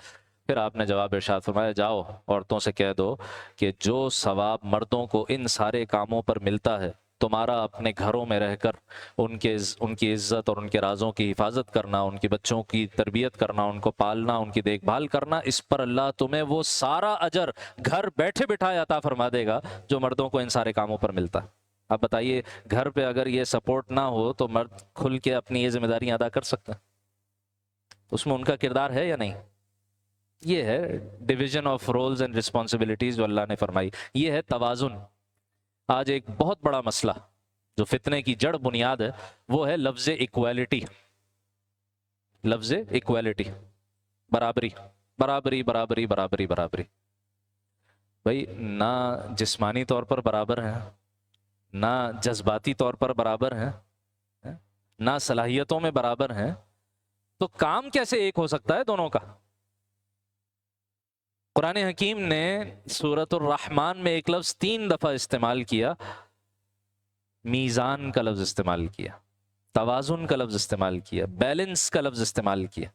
پھر آپ نے جواب ارشاد فرمایا جاؤ عورتوں سے کہہ دو کہ جو ثواب مردوں کو ان سارے کاموں پر ملتا ہے تمہارا اپنے گھروں میں رہ کر ان کی عزت اور ان کے رازوں کی حفاظت کرنا، ان کے بچوں کی تربیت کرنا، ان کو پالنا، ان کی دیکھ بھال کرنا، اس پر اللہ تمہیں وہ سارا اجر گھر بیٹھے بٹھائے عطا فرما دے گا جو مردوں کو ان سارے کاموں پر ملتا ہے۔ آپ بتائیے گھر پہ اگر یہ سپورٹ نہ ہو تو مرد کھل کے اپنی یہ ذمہ داریاں ادا کر سکتے ہیں؟ اس میں ان کا کردار ہے یا نہیں؟ یہ ہے division of rules and responsibilities جو اللہ نے فرمائی، یہ ہے توازن۔ آج ایک بہت بڑا مسئلہ جو فتنے کی جڑ بنیاد ہے وہ ہے لفظ ایکویلٹی، لفظ ایکویلٹی، برابری برابری برابری برابری برابری۔ بھائی نہ جسمانی طور پر برابر ہیں، نہ جذباتی طور پر برابر ہیں، نہ صلاحیتوں میں برابر ہیں، تو کام کیسے ایک ہو سکتا ہے دونوں کا؟ قرآن حکیم نے سورۃ الرحمن میں ایک لفظ 3 دفعہ استعمال کیا، میزان کا لفظ استعمال کیا، توازن کا لفظ استعمال کیا، بیلنس کا لفظ استعمال کیا۔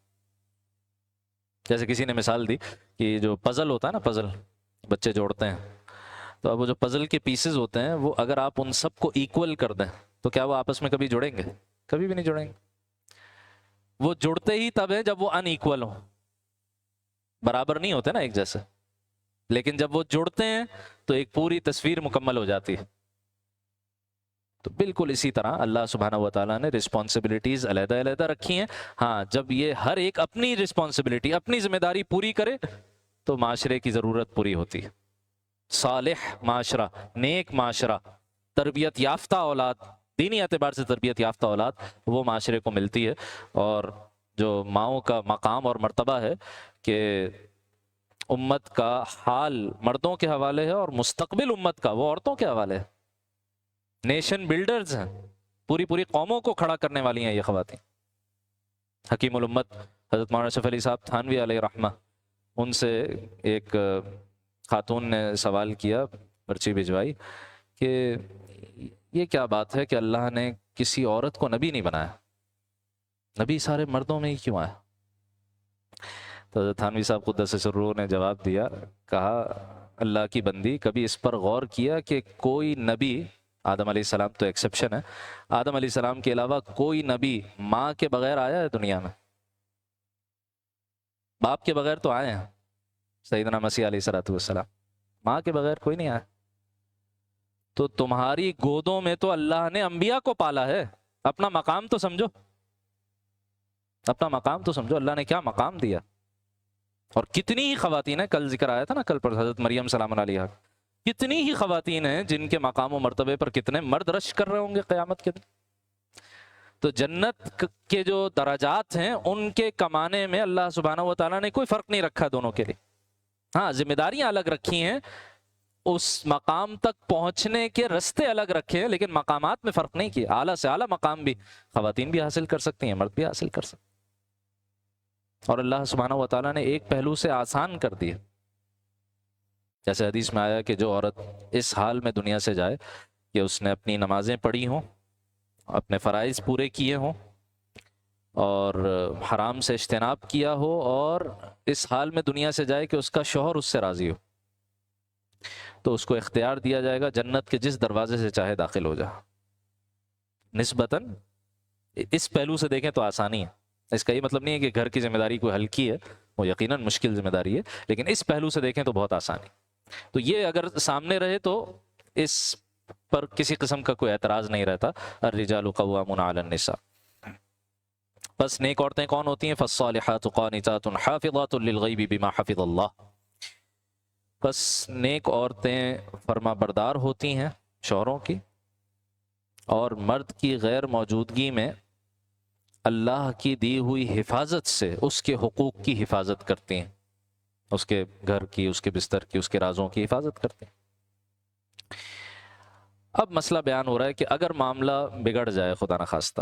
جیسے کسی نے مثال دی کہ جو پزل ہوتا ہے نا، پزل بچے جوڑتے ہیں، تو اب وہ جو پزل کے پیسز ہوتے ہیں وہ اگر آپ ان سب کو ایکول کر دیں تو کیا وہ آپس میں کبھی جڑیں گے؟ کبھی بھی نہیں جڑیں گے۔ وہ جڑتے ہی تب ہے جب وہ ان ایکول ہوں، برابر نہیں ہوتے نا ایک جیسے، لیکن جب وہ جڑتے ہیں تو ایک پوری تصویر مکمل ہو جاتی ہے۔ تو بالکل اسی طرح اللہ سبحانہ و تعالیٰ نے رسپانسبلٹیز علیحدہ علیحدہ رکھی ہیں۔ ہاں جب یہ ہر ایک اپنی رسپانسبلٹی، اپنی ذمہ داری پوری کرے تو معاشرے کی ضرورت پوری ہوتی ہے۔ صالح معاشرہ، نیک معاشرہ، تربیت یافتہ اولاد، دینی اعتبار سے تربیت یافتہ اولاد وہ معاشرے کو ملتی ہے۔ اور جو ماؤں کا مقام اور مرتبہ ہے کہ امت کا حال مردوں کے حوالے ہے اور مستقبل امت کا وہ عورتوں کے حوالے ہے۔ نیشن بلڈرز ہیں، پوری پوری قوموں کو کھڑا کرنے والی ہیں یہ خواتین۔ حکیم الامت حضرت مولانا اشرف علی صاحب تھانوی علیہ رحمہ، ان سے ایک خاتون نے سوال کیا، پرچی بھجوائی کہ یہ کیا بات ہے کہ اللہ نے کسی عورت کو نبی نہیں بنایا، نبی سارے مردوں میں ہی کیوں آیا؟ تو حضرت تھانوی صاحب قدس سرور نے جواب دیا، کہا اللہ کی بندی کبھی اس پر غور کیا کہ کوئی نبی، آدم علیہ السلام تو ایکسیپشن ہے، آدم علیہ السلام کے علاوہ کوئی نبی ماں کے بغیر آیا ہے دنیا میں؟ باپ کے بغیر تو آئے ہیں، سیدنا مسیح علیہ السلام، ماں کے بغیر کوئی نہیں آیا۔ تو تمہاری گودوں میں تو اللہ نے انبیاء کو پالا ہے، اپنا مقام تو سمجھو، اپنا مقام تو سمجھو، اللہ نے کیا مقام دیا۔ اور کتنی ہی خواتین ہیں، کل ذکر آیا تھا نا کل پر حضرت مریم سلام علیہا، کتنی ہی خواتین ہیں جن کے مقام و مرتبے پر کتنے مرد رش کر رہے ہوں گے قیامت کے دن۔ تو جنت کے جو درجات ہیں ان کے کمانے میں اللہ سبحانہ و تعالیٰ نے کوئی فرق نہیں رکھا دونوں کے لیے۔ ہاں ذمہ داریاں الگ رکھی ہیں، اس مقام تک پہنچنے کے رستے الگ رکھے ہیں، لیکن مقامات میں فرق نہیں کیا۔ اعلیٰ سے اعلیٰ مقام بھی خواتین بھی حاصل کر سکتی ہیں، مرد بھی حاصل کر سکتے ہیں۔ اور اللہ سبحانہ و تعالیٰ نے ایک پہلو سے آسان کر دیا، جیسے حدیث میں آیا کہ جو عورت اس حال میں دنیا سے جائے کہ اس نے اپنی نمازیں پڑھی ہوں، اپنے فرائض پورے کیے ہوں، اور حرام سے اجتناب کیا ہو، اور اس حال میں دنیا سے جائے کہ اس کا شوہر اس سے راضی ہو، تو اس کو اختیار دیا جائے گا جنت کے جس دروازے سے چاہے داخل ہو جا۔ نسبتاً اس پہلو سے دیکھیں تو آسانی ہے، اس کا یہ مطلب نہیں ہے کہ گھر کی ذمہ داری کوئی ہلکی ہے، وہ یقیناً مشکل ذمہ داری ہے، لیکن اس پہلو سے دیکھیں تو بہت آسانی۔ تو یہ اگر سامنے رہے تو اس پر کسی قسم کا کوئی اعتراض نہیں رہتا۔ الرجال قوامون علی النساء۔ بس نیک عورتیں کون ہوتی ہیں؟ فالصالحات قانتات حافظات للغیب بما حفظ اللہ۔ بس نیک عورتیں فرما بردار ہوتی ہیں شوہروں کی، اور مرد کی غیر موجودگی میں اللہ کی دی ہوئی حفاظت سے اس کے حقوق کی حفاظت کرتی ہیں، اس کے گھر کی، اس کے بستر کی، اس کے رازوں کی حفاظت کرتے ہیں۔ اب مسئلہ بیان ہو رہا ہے کہ اگر معاملہ بگڑ جائے خدا نخواستہ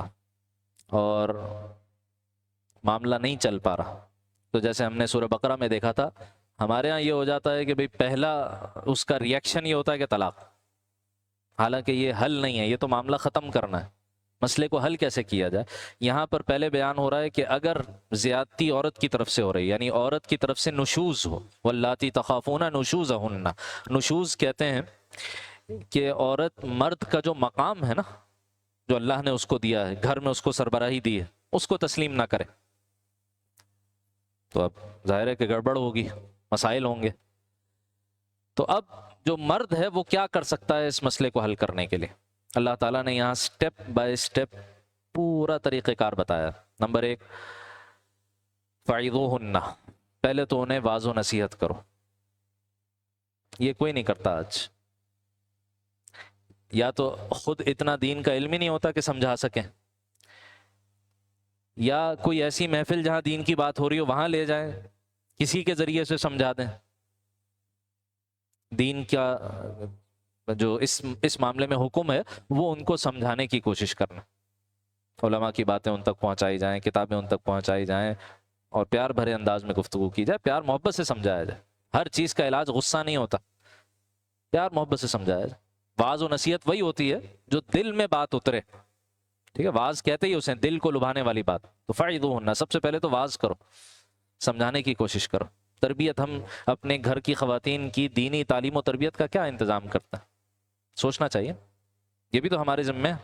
اور معاملہ نہیں چل پا رہا، تو جیسے ہم نے سورہ بقرہ میں دیکھا تھا، ہمارے ہاں یہ ہو جاتا ہے کہ بھئی پہلا اس کا ریئیکشن یہ ہوتا ہے کہ طلاق، حالانکہ یہ حل نہیں ہے، یہ تو معاملہ ختم کرنا ہے، مسئلے کو حل کیسے کیا جائے۔ یہاں پر پہلے بیان ہو رہا ہے کہ اگر زیادتی عورت کی طرف سے ہو رہی، یعنی عورت کی طرف سے نشوز ہو، واللاتی تخافون نشوزہن، نشوز کہتے ہیں کہ عورت مرد کا جو مقام ہے نا، جو اللہ نے اس کو دیا ہے، گھر میں اس کو سربراہی دی ہے، اس کو تسلیم نہ کرے، تو اب ظاہر ہے کہ گڑبڑ ہوگی، مسائل ہوں گے۔ تو اب جو مرد ہے وہ کیا کر سکتا ہے اس مسئلے کو حل کرنے کے لیے؟ اللہ تعالیٰ نے یہاں سٹیپ بائی سٹیپ پورا طریقہ کار بتایا۔ نمبر 1، فعظوہن، پہلے تو انہیں واعظ و نصیحت کرو، یہ کوئی نہیں کرتا آج، یا تو خود اتنا دین کا علم ہی نہیں ہوتا کہ سمجھا سکیں، یا کوئی ایسی محفل جہاں دین کی بات ہو رہی ہو وہاں لے جائیں، کسی کے ذریعے سے سمجھا دیں۔ دین کا جو اس معاملے میں حکم ہے وہ ان کو سمجھانے کی کوشش کرنا، علماء کی باتیں ان تک پہنچائی جائیں، کتابیں ان تک پہنچائی جائیں، اور پیار بھرے انداز میں گفتگو کی جائے، پیار محبت سے سمجھایا جائے۔ ہر چیز کا علاج غصہ نہیں ہوتا، پیار محبت سے سمجھایا جائے۔ واعظ و نصیحت وہی ہوتی ہے جو دل میں بات اترے، ٹھیک ہے، واعظ کہتے ہی اسے دل کو لبھانے والی بات، تو فعظوہن، سب سے پہلے تو واعظ کرو، سمجھانے کی کوشش کرو۔ تربیت، ہم اپنے گھر کی خواتین کی دینی تعلیم و تربیت کا کیا انتظام کرتے ہیں؟ سوچنا چاہیے، یہ بھی تو ہمارے ذمہ ہے،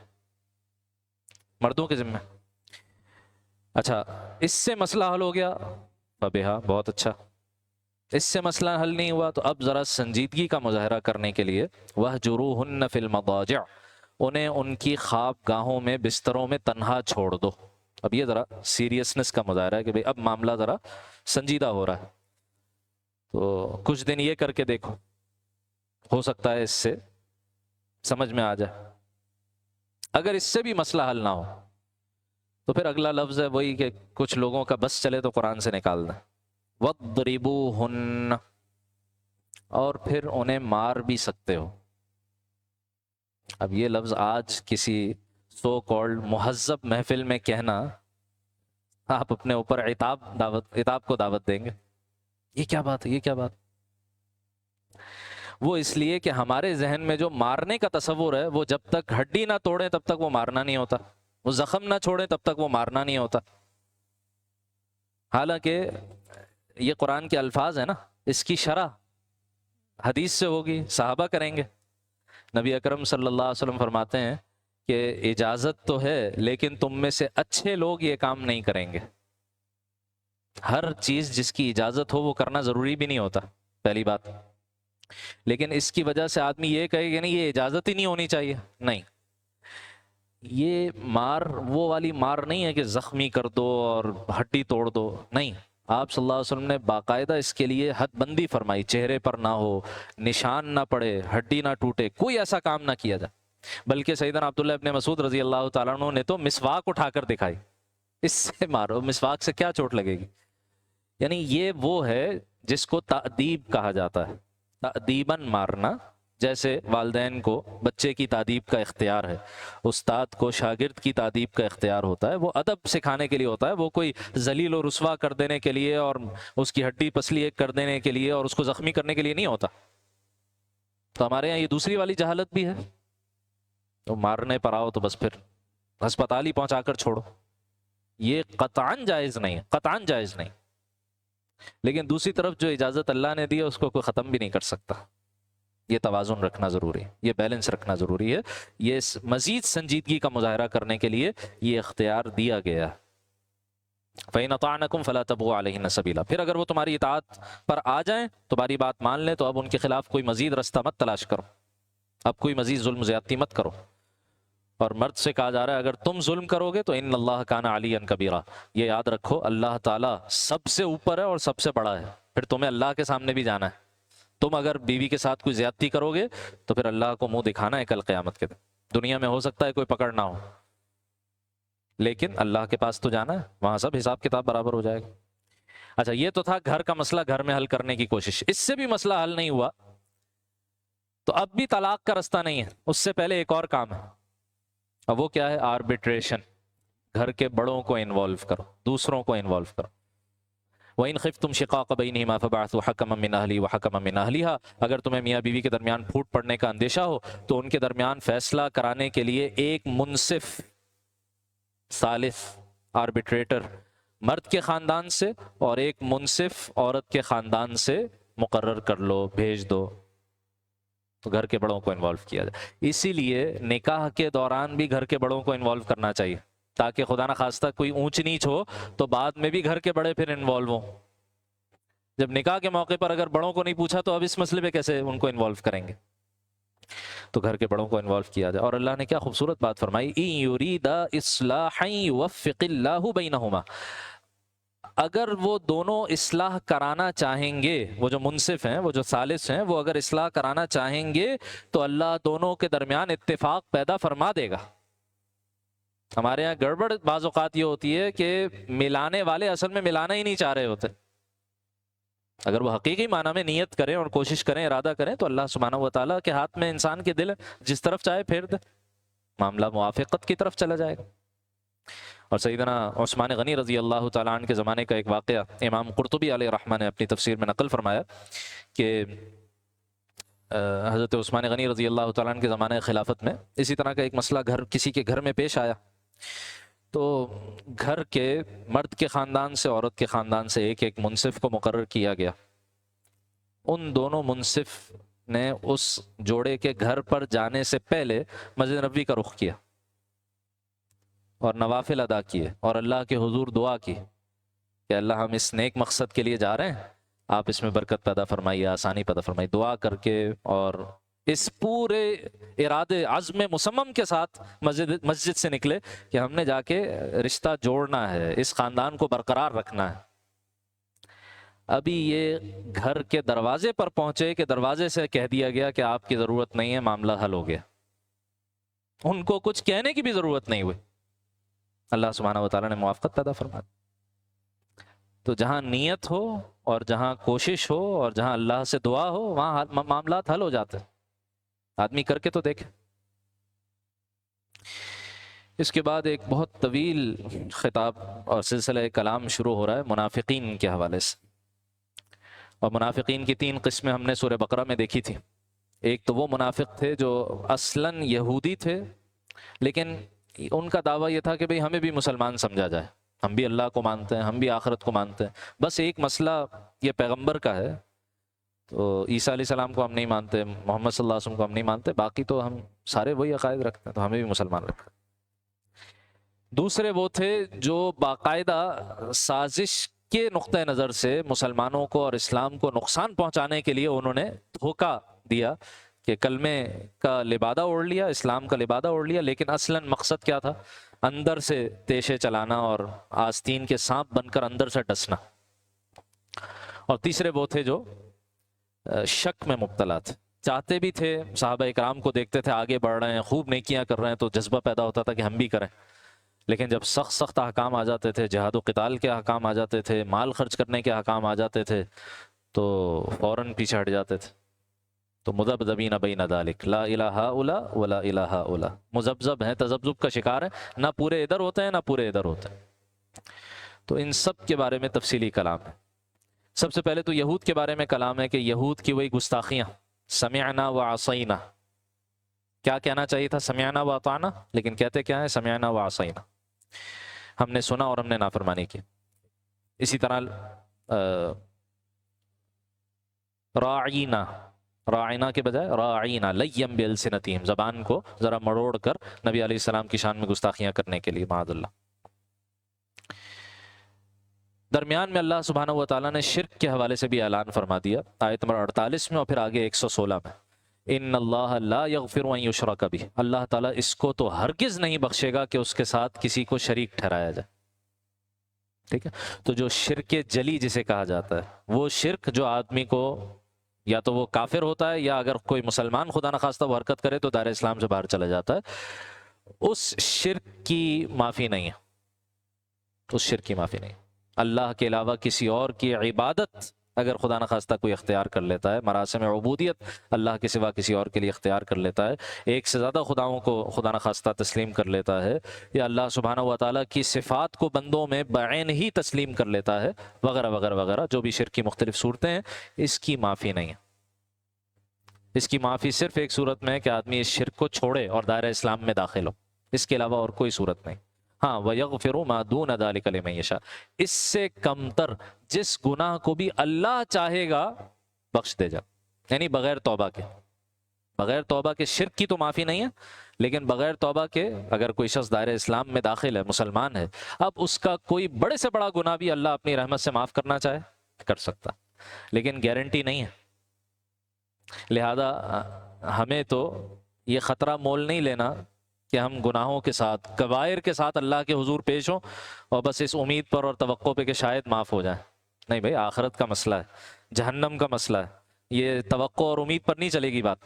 مردوں کے ذمہ۔ اچھا، اس سے مسئلہ حل ہو گیا، فبہا، بہت اچھا۔ اس سے مسئلہ حل نہیں ہوا تو اب ذرا سنجیدگی کا مظاہرہ کرنے کے لیے وَهْجُرُوهُنَّ فِي الْمَضَاجِعِ، انہیں ان کی خواب گاہوں میں، بستروں میں تنہا چھوڑ دو۔ اب یہ ذرا سیریسنس کا مظاہرہ ہے کہ بھئی اب معاملہ ذرا سنجیدہ ہو رہا ہے، تو کچھ دن یہ کر کے دیکھو، ہو سکتا ہے اس سے سمجھ میں آ جائے۔ اگر اس سے بھی مسئلہ حل نہ ہو تو پھر اگلا لفظ ہے وہی کہ کچھ لوگوں کا بس چلے تو قرآن سے نکال دیں، وَاضْرِبُوهُنَّ، اور پھر انہیں مار بھی سکتے ہو۔ اب یہ لفظ آج کسی سو کالڈ مہذب محفل میں کہنا، آپ اپنے اوپر عتاب کو دعوت دیں گے، یہ کیا بات ہے، یہ کیا بات؟ وہ اس لیے کہ ہمارے ذہن میں جو مارنے کا تصور ہے، وہ جب تک ہڈی نہ توڑے تب تک وہ مارنا نہیں ہوتا، وہ زخم نہ چھوڑے تب تک وہ مارنا نہیں ہوتا۔ حالانکہ یہ قرآن کے الفاظ ہیں نا، اس کی شرح حدیث سے ہوگی، صحابہ کریں گے۔ نبی اکرم صلی اللہ علیہ وسلم فرماتے ہیں کہ اجازت تو ہے لیکن تم میں سے اچھے لوگ یہ کام نہیں کریں گے۔ ہر چیز جس کی اجازت ہو وہ کرنا ضروری بھی نہیں ہوتا، پہلی بات۔ لیکن اس کی وجہ سے آدمی یہ کہے کہ نہیں یہ اجازت ہی نہیں ہونی چاہیے، نہیں، یہ مار وہ والی مار نہیں ہے کہ زخمی کر دو اور ہڈی توڑ دو، نہیں۔ آپ صلی اللہ علیہ وسلم نے باقاعدہ اس کے لیے حد بندی فرمائی، چہرے پر نہ ہو، نشان نہ پڑے، ہڈی نہ ٹوٹے، کوئی ایسا کام نہ کیا جائے۔ بلکہ سیدنا عبداللہ ابن مسعود رضی اللہ تعالیٰ عنہ نے تو مسواک اٹھا کر دکھائی، اس سے مارو، مسواک سے کیا چوٹ لگے گی؟ یعنی یہ وہ ہے جس کو تأدیب کہا جاتا ہے، تأدیباً مارنا۔ جیسے والدین کو بچے کی تادیب کا اختیار ہے، استاد کو شاگرد کی تادیب کا اختیار ہوتا ہے، وہ ادب سکھانے کے لیے ہوتا ہے، وہ کوئی ذلیل و رسوا کر دینے کے لیے اور اس کی ہڈی پسلی ایک کر دینے کے لیے اور اس کو زخمی کرنے کے لیے نہیں ہوتا۔ تو ہمارے یہاں یہ دوسری والی جہالت بھی ہے، تو مارنے پر آؤ تو بس پھر ہسپتال ہی پہنچا کر چھوڑو، یہ قطعاً جائز نہیں، قطعاً جائز نہیں۔ لیکن دوسری طرف جو اجازت اللہ نے دی ہے اس کو کوئی ختم بھی نہیں کر سکتا۔ یہ توازن رکھنا ضروری ہے، یہ بیلنس رکھنا ضروری ہے، یہ مزید سنجیدگی کا مظاہرہ کرنے کے لیے یہ اختیار دیا گیا۔ فَإِنْ أَطَعْنَكُمْ فَلَا تَبْغُوا عَلَيْهِنَّ سَبِيلًا، پھر اگر وہ تمہاری اطاعت پر آ جائیں، تمہاری بات مان لیں، تو اب ان کے خلاف کوئی مزید رستہ مت تلاش کرو، اب کوئی مزید ظلم زیادتی مت کرو۔ اور مرد سے کہا جا رہا ہے اگر تم ظلم کرو گے تو ان اللہ کان علیٰ کبیرہ، یہ یاد رکھو اللہ تعالیٰ سب سے اوپر ہے اور سب سے بڑا ہے، پھر تمہیں اللہ کے سامنے بھی جانا ہے۔ تم اگر بیوی کے ساتھ کوئی زیادتی کرو گے تو پھر اللہ کو منہ دکھانا ہے کل قیامت کے دن۔ دنیا میں ہو سکتا ہے کوئی پکڑ نہ ہو، لیکن اللہ کے پاس تو جانا ہے، وہاں سب حساب کتاب برابر ہو جائے گا۔ اچھا، یہ تو تھا گھر کا مسئلہ، گھر میں حل کرنے کی کوشش۔ اس سے بھی مسئلہ حل نہیں ہوا تو اب بھی طلاق کا رستہ نہیں ہے، اس سے پہلے ایک اور کام ہے، اب وہ کیا ہے؟ آربیٹریشن. گھر کے بڑوں کو انوالو کرو، دوسروں کو انوالو کرو. وَإِنْ خِفْتُمْ شِقَاقَ بَيْنِهِمَا فَبَعْثُوا حَكَمًا مِّنْ أَهْلِهِ وَحَكَمًا مِّنْ أَهْلِهَا. اگر تمہیں میاں بیوی کے درمیان پھوٹ پڑنے کا اندیشہ ہو تو ان کے درمیان فیصلہ کرانے کے لیے ایک منصف ثالث آربیٹریٹر مرد کے خاندان سے اور ایک منصف عورت کے خاندان سے مقرر کر لو، بھیج دو. تو گھر کے بڑوں کو انوالو کیا جائے. اسی لیے نکاح کے دوران بھی گھر کے بڑوں کو انوالو کرنا چاہیے، تاکہ خدا نہ خواستہ کوئی اونچ نیچ ہو تو بعد میں بھی گھر کے بڑے پھر انوالو ہوں. جب نکاح کے موقع پر اگر بڑوں کو نہیں پوچھا تو اب اس مسئلے پہ کیسے ان کو انوالو کریں گے؟ تو گھر کے بڑوں کو انوالو کیا جائے. اور اللہ نے کیا خوبصورت بات فرمائی، اِن یُرِیدَ اصلاحا یوفق اللہ بینہما. اگر وہ دونوں اصلاح کرانا چاہیں گے، وہ جو منصف ہیں، وہ جو ثالث ہیں، وہ اگر اصلاح کرانا چاہیں گے تو اللہ دونوں کے درمیان اتفاق پیدا فرما دے گا. ہمارے یہاں گڑبڑ بعض اوقات یہ ہوتی ہے کہ ملانے والے اصل میں ملانا ہی نہیں چاہ رہے ہوتے. اگر وہ حقیقی معنی میں نیت کریں اور کوشش کریں، ارادہ کریں، تو اللہ سبحانہ و تعالیٰ کے ہاتھ میں انسان کے دل ہے، جس طرف چاہے پھیر دے، معاملہ موافقت کی طرف چلا جائے گا. اور سیدنا عثمان غنی رضی اللہ تعالیٰ عنہ کے زمانے کا ایک واقعہ امام قرطبی علیہ رحمہ نے اپنی تفسیر میں نقل فرمایا کہ حضرت عثمان غنی رضی اللہ تعالیٰ عنہ کے زمانے خلافت میں اسی طرح کا ایک مسئلہ کسی کے گھر میں پیش آیا. تو گھر کے مرد کے خاندان سے عورت کے خاندان سے ایک ایک منصف کو مقرر کیا گیا. ان دونوں منصف نے اس جوڑے کے گھر پر جانے سے پہلے مسجد نبوی کا رخ کیا اور نوافل ادا کیے اور اللہ کے حضور دعا کی کہ اللہ ہم اس نیک مقصد کے لیے جا رہے ہیں، آپ اس میں برکت پیدا فرمائیے، آسانی پیدا فرمائیے. دعا کر کے اور اس پورے ارادے عزم مصمم کے ساتھ مسجد سے نکلے کہ ہم نے جا کے رشتہ جوڑنا ہے، اس خاندان کو برقرار رکھنا ہے. ابھی یہ گھر کے دروازے پر پہنچے کہ دروازے سے کہہ دیا گیا کہ آپ کی ضرورت نہیں ہے، معاملہ حل ہو گیا. ان کو کچھ کہنے کی بھی ضرورت نہیں ہوئی، اللہ سبحانہ و تعالیٰ نے موافقت پیدا فرما دی. تو جہاں نیت ہو اور جہاں کوشش ہو اور جہاں اللہ سے دعا ہو، وہاں معاملات حل ہو جاتے ہیں. آدمی کر کے تو دیکھے. اس کے بعد ایک بہت طویل خطاب اور سلسلہ کلام شروع ہو رہا ہے منافقین کے حوالے سے. اور منافقین کی 3 قسمیں ہم نے سورہ بقرہ میں دیکھی تھی. ایک تو وہ منافق تھے جو اصلاً یہودی تھے، لیکن ان کا دعویٰ یہ تھا کہ بھئی ہمیں بھی مسلمان سمجھا جائے، ہم بھی اللہ کو مانتے ہیں، ہم بھی آخرت کو مانتے ہیں، بس ایک مسئلہ یہ پیغمبر کا ہے، تو عیسیٰ علیہ السلام کو ہم نہیں مانتے، محمد صلی اللہ علیہ وسلم کو ہم نہیں مانتے، باقی تو ہم سارے وہی عقائد رکھتے ہیں، تو ہمیں بھی مسلمان رکھا. دوسرے وہ تھے جو باقاعدہ سازش کے نقطہ نظر سے مسلمانوں کو اور اسلام کو نقصان پہنچانے کے لیے انہوں نے دھوکہ دیا کہ کلمے کا لبادہ اوڑھ لیا، اسلام کا لبادہ اوڑھ لیا، لیکن اصلاً مقصد کیا تھا؟ اندر سے تیشے چلانا اور آستین کے سانپ بن کر اندر سے ڈسنا. اور تیسرے وہ تھے جو شک میں مبتلا تھے، چاہتے بھی تھے، صحابہ اکرام کو دیکھتے تھے آگے بڑھ رہے ہیں، خوب نیکیاں کر رہے ہیں، تو جذبہ پیدا ہوتا تھا کہ ہم بھی کریں، لیکن جب سخت احکام آ جاتے تھے، جہاد و قتال کے احکام آ جاتے تھے، مال خرچ کرنے کے احکام آ جاتے تھے، تو فوراً پیچھے ہٹ جاتے تھے. تو مذبذبین بین ذالک، لا الہ الا ولا الہ الا، مذبذب ہیں، تذبذب کا شکار ہیں، نہ پورے ادھر ہوتے ہیں نہ پورے ادھر ہوتے ہیں. تو ان سب کے بارے میں تفصیلی کلام ہے. سب سے پہلے تو یہود کے بارے میں کلام ہے کہ یہود کی وہی گستاخیاں، سمعنا وعصینا. کیا کہنا چاہیے تھا؟ سمعنا واطعنا، لیکن کہتے کیا ہے؟ سمعنا وعصینا. ہم نے سنا اور ہم نے نافرمانی کی. اسی طرح راعینا، راعینا کے بجائے راعینا، لیم بالسنتہم، زبان کو ذرا مڑوڑ کر نبی علیہ السلام کی شان میں گستاخیاں کرنے کے لیے، معاذ اللہ. درمیان میں اللہ سبحانہ و تعالیٰ نے شرک کے حوالے سے بھی اعلان فرما دیا، آیت نمبر 48 میں اور پھر آگے 116 میں. ان اللہ لا یغفر ان یشرک بہ، اللہ تعالیٰ اس کو تو ہرگز نہیں بخشے گا کہ اس کے ساتھ کسی کو شریک ٹھہرایا جائے. ٹھیک ہے، تو جو شرک جلی جسے کہا جاتا ہے، وہ شرک جو آدمی کو یا تو وہ کافر ہوتا ہے، یا اگر کوئی مسلمان خدا نخواستہ وہ حرکت کرے تو دائرہ اسلام سے باہر چلا جاتا ہے، اس شرک کی معافی نہیں ہے. اس شرک کی معافی نہیں. اللہ کے علاوہ کسی اور کی عبادت اگر خدا نخواستہ کوئی اختیار کر لیتا ہے، مراسم عبودیت اللہ کے سوا کسی اور کے لیے اختیار کر لیتا ہے، ایک سے زیادہ خداؤں کو خدا نخواستہ تسلیم کر لیتا ہے، یا اللہ سبحانہ و تعالیٰ کی صفات کو بندوں میں بعین ہی تسلیم کر لیتا ہے، وغیرہ وغیرہ وغیرہ، جو بھی شرک کی مختلف صورتیں ہیں، اس کی معافی نہیں ہے۔ اس کی معافی صرف ایک صورت میں ہے کہ آدمی اس شرک کو چھوڑے اور دائرہ اسلام میں داخل ہو، اس کے علاوہ اور کوئی صورت نہیں۔ ہاں وَيَغْفِرُ مَا دُونَ ذَلِكَ لِمَن يَشَاءُ، اس سے کم تر جس گناہ کو بھی اللہ چاہے گا بخش دے جا، یعنی بغیر توبہ کے، بغیر توبہ کے شرک کی تو معافی نہیں ہے، لیکن بغیر توبہ کے اگر کوئی شخص دائرہ اسلام میں داخل ہے، مسلمان ہے، اب اس کا کوئی بڑے سے بڑا گناہ بھی اللہ اپنی رحمت سے معاف کرنا چاہے کر سکتا، لیکن گارنٹی نہیں ہے۔ لہذا ہمیں تو یہ خطرہ مول نہیں لینا کہ ہم گناہوں کے ساتھ، کبائر کے ساتھ اللہ کے حضور پیش ہوں اور بس اس امید پر اور توقع پہ کہ شاید معاف ہو جائیں۔ نہیں بھائی، آخرت کا مسئلہ ہے، جہنم کا مسئلہ ہے، یہ توقع اور امید پر نہیں چلے گی بات۔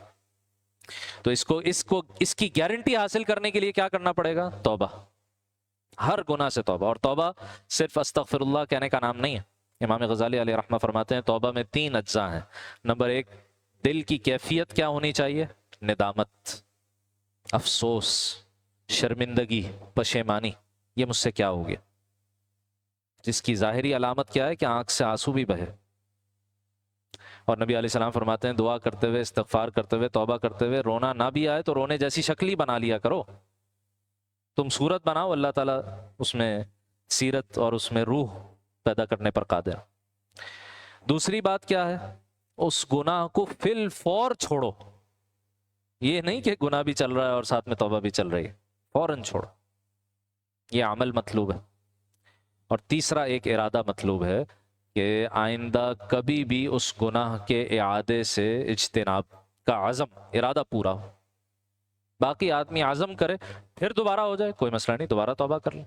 تو اس کی گارنٹی حاصل کرنے کے لیے کیا کرنا پڑے گا؟ توبہ، ہر گناہ سے توبہ۔ اور توبہ صرف استغفر اللہ کہنے کا نام نہیں ہے۔ امام غزالی علیہ رحمہ فرماتے ہیں توبہ میں 3 اجزاء ہیں۔ نمبر 1، دل کی کیفیت کیا ہونی چاہیے؟ ندامت، افسوس، شرمندگی، پشیمانی، یہ مجھ سے کیا ہو گیا، جس کی ظاہری علامت کیا ہے کہ آنکھ سے آنسو بھی بہے۔ اور نبی علیہ السلام فرماتے ہیں دعا کرتے ہوئے، استغفار کرتے ہوئے، توبہ کرتے ہوئے رونا نہ بھی آئے تو رونے جیسی شکل ہی بنا لیا کرو، تم صورت بناؤ، اللہ تعالیٰ اس میں سیرت اور اس میں روح پیدا کرنے پر قادر۔ دوسری بات کیا ہے؟ اس گناہ کو فی الفور چھوڑو، یہ نہیں کہ گناہ بھی چل رہا ہے اور ساتھ میں توبہ بھی چل رہی ہے، فوراً چھوڑو، یہ عمل مطلوب ہے۔ اور تیسرا ایک ارادہ مطلوب ہے کہ آئندہ کبھی بھی اس گناہ کے اعادے سے اجتناب کا عزم، ارادہ پورا ہو۔ باقی آدمی عزم کرے پھر دوبارہ ہو جائے، کوئی مسئلہ نہیں، دوبارہ توبہ کر لیں۔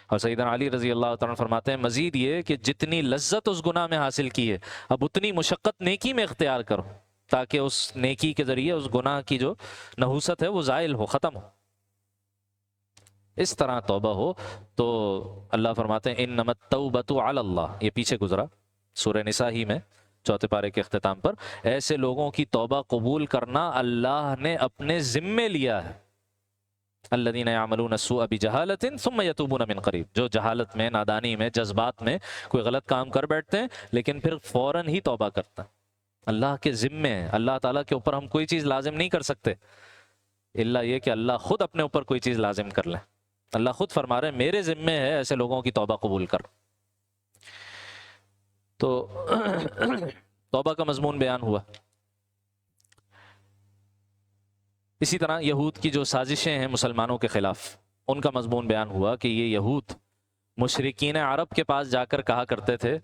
اور سیدنا علی رضی اللہ تعالیٰ فرماتے ہیں مزید یہ کہ جتنی لذت اس گناہ میں حاصل کی ہے، اب اتنی مشقت نیکی میں اختیار کرو، تاکہ اس نیکی کے ذریعے اس گناہ کی جو نحوست ہے وہ زائل ہو، ختم ہو۔ اس طرح توبہ ہو تو اللہ فرماتے ہیں انما التوبۃ علی اللہ، یہ پیچھے گزرا سورہ نساء ہی میں 4 پارے کے اختتام پر، ایسے لوگوں کی توبہ قبول کرنا اللہ نے اپنے ذمے لیا ہے۔ الذین یعملون السوء بجہالۃ ثم یتوبون من قریب، جو جہالت میں، نادانی میں، جذبات میں کوئی غلط کام کر بیٹھتے ہیں لیکن پھر فوراً ہی توبہ کرتے ہیں۔ اللہ کے ذمے ہے، اللہ تعالیٰ کے اوپر ہم کوئی چیز لازم نہیں کر سکتے الا یہ کہ اللہ خود اپنے اوپر کوئی چیز لازم کر لیں۔ اللہ خود فرما رہے ہیں میرے ذمے ہے ایسے لوگوں کی توبہ قبول کر۔ تو توبہ کا مضمون بیان ہوا۔ اسی طرح یہود کی جو سازشیں ہیں مسلمانوں کے خلاف، ان کا مضمون بیان ہوا کہ یہ یہود مشرکین عرب کے پاس جا کر کہا کرتے تھے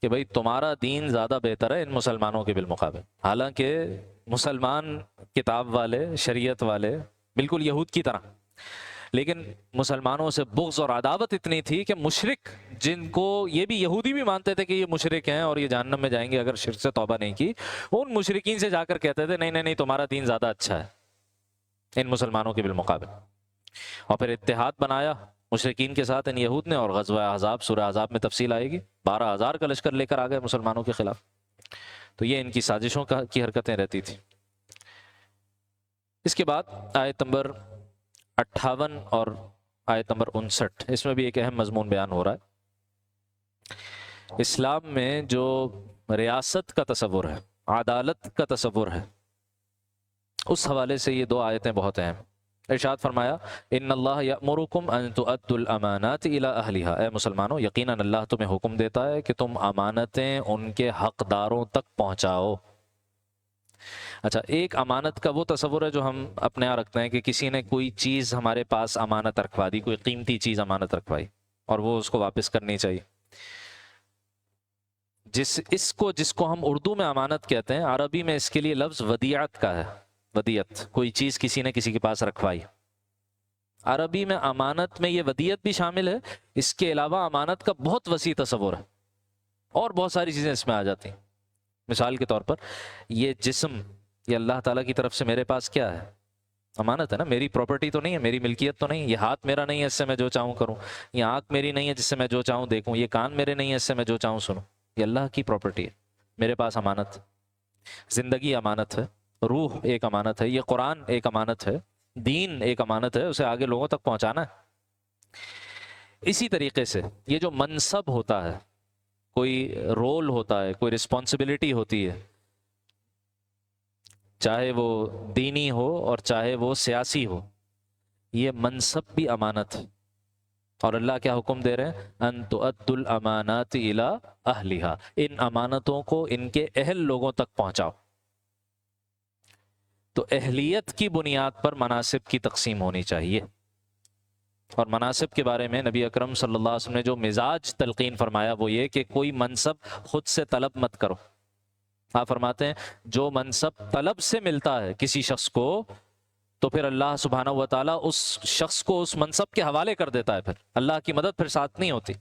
کہ بھئی تمہارا دین زیادہ بہتر ہے ان مسلمانوں کے بالمقابل، حالانکہ مسلمان کتاب والے، شریعت والے، بالکل یہود کی طرح، لیکن مسلمانوں سے بغض اور عداوت اتنی تھی کہ مشرک، جن کو یہ بھی یہودی بھی مانتے تھے کہ یہ مشرک ہیں اور یہ جہنم میں جائیں گے اگر شرک سے توبہ نہیں کی، ان مشرکین سے جا کر کہتے تھے نہیں نہیں نہیں تمہارا دین زیادہ اچھا ہے ان مسلمانوں کے بالمقابل۔ اور پھر اتحاد بنایا مشرکین کے ساتھ ان یہود نے، اور غزوہ احزاب، سورہ احزاب میں تفصیل آئے گی، 12,000 کا لشکر لے کر آ گئے مسلمانوں کے خلاف۔ تو یہ ان کی سازشوں کی حرکتیں رہتی تھی۔ اس کے بعد آیت نمبر 58 اور آیت نمبر 59، اس میں بھی ایک اہم مضمون بیان ہو رہا ہے۔ اسلام میں جو ریاست کا تصور ہے، عدالت کا تصور ہے، اس حوالے سے یہ 2 آیتیں بہت اہم۔ ارشاد فرمایا ان اللہ یأمرکم ان تؤدوا الامانات الی اہلھا، اے مسلمانوں یقیناً اللہ تمہیں حکم دیتا ہے کہ تم امانتیں ان کے حقداروں تک پہنچاؤ۔ اچھا، ایک امانت کا وہ تصور ہے جو ہم اپنے یہاں رکھتے ہیں کہ کسی نے کوئی چیز ہمارے پاس امانت رکھوا دی، کوئی قیمتی چیز امانت رکھوائی اور وہ اس کو واپس کرنی چاہیے۔ جس کو ہم اردو میں امانت کہتے ہیں، عربی میں اس کے لیے لفظ ودیعت کا ہے۔ ودیعت، کوئی چیز کسی نے کسی کے پاس رکھوائی۔ عربی میں امانت میں یہ ودیعت بھی شامل ہے، اس کے علاوہ امانت کا بہت وسیع تصور ہے اور بہت ساری چیزیں اس میں آ جاتی ہیں۔ مثال کے طور پر یہ جسم، یہ اللہ تعالیٰ کی طرف سے میرے پاس کیا ہے؟ امانت ہے نا، میری پراپرٹی تو نہیں ہے، میری ملکیت تو نہیں۔ یہ ہاتھ میرا نہیں ہے اس سے میں جو چاہوں کروں، یہ آنکھ میری نہیں ہے جس سے میں جو چاہوں دیکھوں، یہ کان میرے نہیں ہے اس سے میں جو چاہوں سنوں، یہ اللہ کی پراپرٹی ہے، میرے پاس امانت، زندگی امانت ہے، روح ایک امانت ہے، یہ قرآن ایک امانت ہے، دین ایک امانت ہے، اسے آگے لوگوں تک پہنچانا ہے۔ اسی طریقے سے یہ جو منصب ہوتا ہے، کوئی رول ہوتا ہے، کوئی رسپانسبلٹی ہوتی ہے، چاہے وہ دینی ہو اور چاہے وہ سیاسی ہو، یہ منصب بھی امانت ہے۔ اور اللہ کیا حکم دے رہے ہیں؟ ان تؤدوا الامانات الی اہلھا، ان امانتوں کو ان کے اہل لوگوں تک پہنچاؤ۔ تو اہلیت کی بنیاد پر مناصب کی تقسیم ہونی چاہیے۔ اور مناصب کے بارے میں نبی اکرم صلی اللہ علیہ وسلم نے جو مزاج تلقین فرمایا وہ یہ کہ کوئی منصب خود سے طلب مت کرو۔ آپ فرماتے ہیں جو منصب طلب سے ملتا ہے کسی شخص کو، تو پھر اللہ سبحانہ و تعالیٰ اس شخص کو اس منصب کے حوالے کر دیتا ہے، پھر اللہ کی مدد پھر ساتھ نہیں ہوتی۔